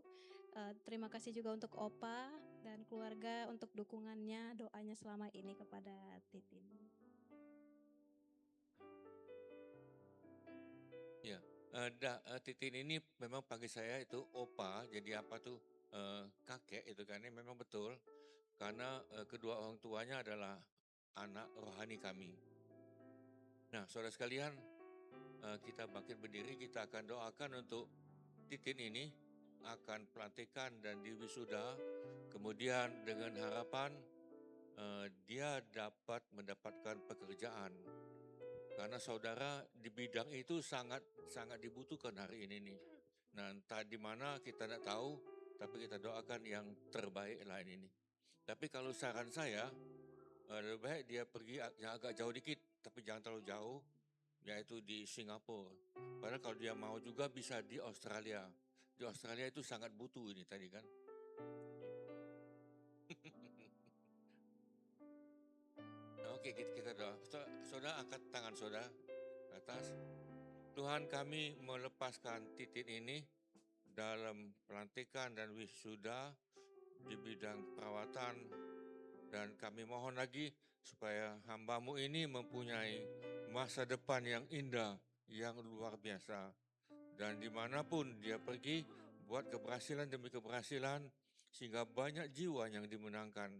Terima kasih juga untuk Opa dan keluarga untuk dukungannya, doanya selama ini kepada Titin. Ya, Titin ini memang panggil saya itu Opa, jadi apa tuh kakek itu kan, ini memang betul. Karena kedua orang tuanya adalah anak rohani kami. Nah, saudara sekalian, kita bangkit berdiri, kita akan doakan untuk Titin ini akan pelantikan dan diwisuda, kemudian dengan harapan dia dapat mendapatkan pekerjaan. Karena saudara di bidang itu sangat dibutuhkan hari ini nih. Nah, entah di mana kita tidak tahu, tapi kita doakan yang terbaik lain ini. Tapi kalau saran saya, lebih baik dia pergi yang agak jauh dikit, tapi jangan terlalu jauh, yaitu di Singapura. Padahal kalau dia mau juga bisa di Australia. Di Australia itu sangat butuh ini tadi kan. Oke, kita doa. Saudara angkat tangan saudara ke atas. Tuhan, kami melepaskan Titin ini dalam pelantikan dan wisuda di bidang perawatan, dan kami mohon lagi supaya hamba-Mu ini mempunyai masa depan yang indah, yang luar biasa. Dan dimanapun dia pergi, buat keberhasilan demi keberhasilan, sehingga banyak jiwa yang dimenangkan.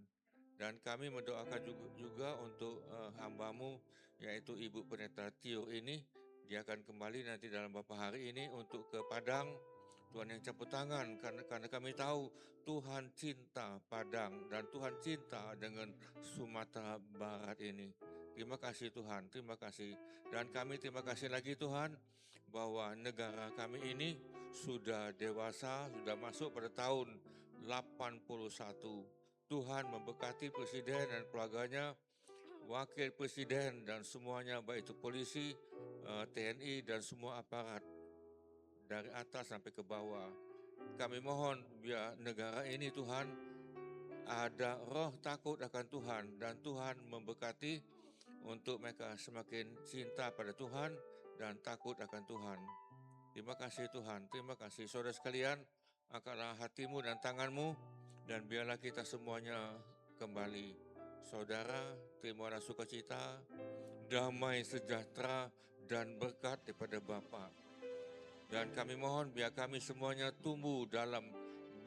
Dan kami mendoakan juga untuk hamba-Mu, yaitu Ibu Pendeta Tio ini, dia akan kembali nanti dalam beberapa hari ini untuk ke Padang. Tuhan yang campur tangan, karena kami tahu Tuhan cinta Padang dan Tuhan cinta dengan Sumatera Barat ini. Terima kasih Tuhan, terima kasih. Dan kami terima kasih lagi Tuhan, bahwa negara kami ini sudah dewasa, sudah masuk pada tahun 81. Tuhan memberkati Presiden dan keluarganya, Wakil Presiden dan semuanya, baik itu polisi, TNI dan semua aparat, dari atas sampai ke bawah. Kami mohon biar negara ini Tuhan ada roh takut akan Tuhan, dan Tuhan memberkati untuk mereka semakin cinta pada Tuhan dan takut akan Tuhan. Terima kasih Tuhan, terima kasih. Saudara sekalian, angkatlah hatimu dan tanganmu, dan biarlah kita semuanya kembali. Saudara, terimalah sukacita, damai sejahtera dan berkat daripada Bapa. Dan kami mohon biar kami semuanya tumbuh dalam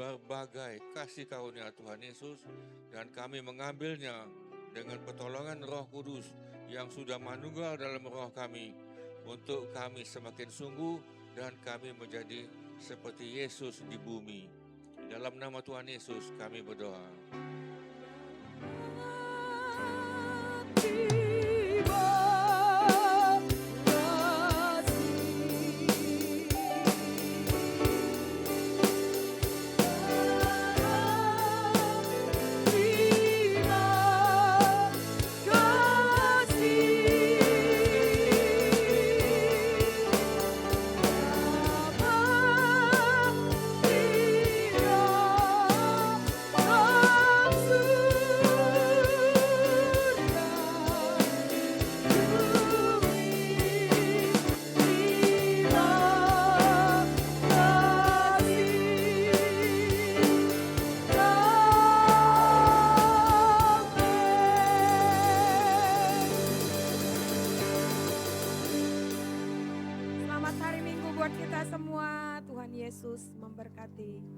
berbagai kasih karunia Tuhan Yesus, dan kami mengambilnya dengan pertolongan Roh Kudus yang sudah manunggal dalam roh kami, untuk kami semakin sungguh dan kami menjadi seperti Yesus di bumi. Dalam nama Tuhan Yesus kami berdoa. Selamat hari Minggu buat kita semua. Tuhan Yesus memberkati.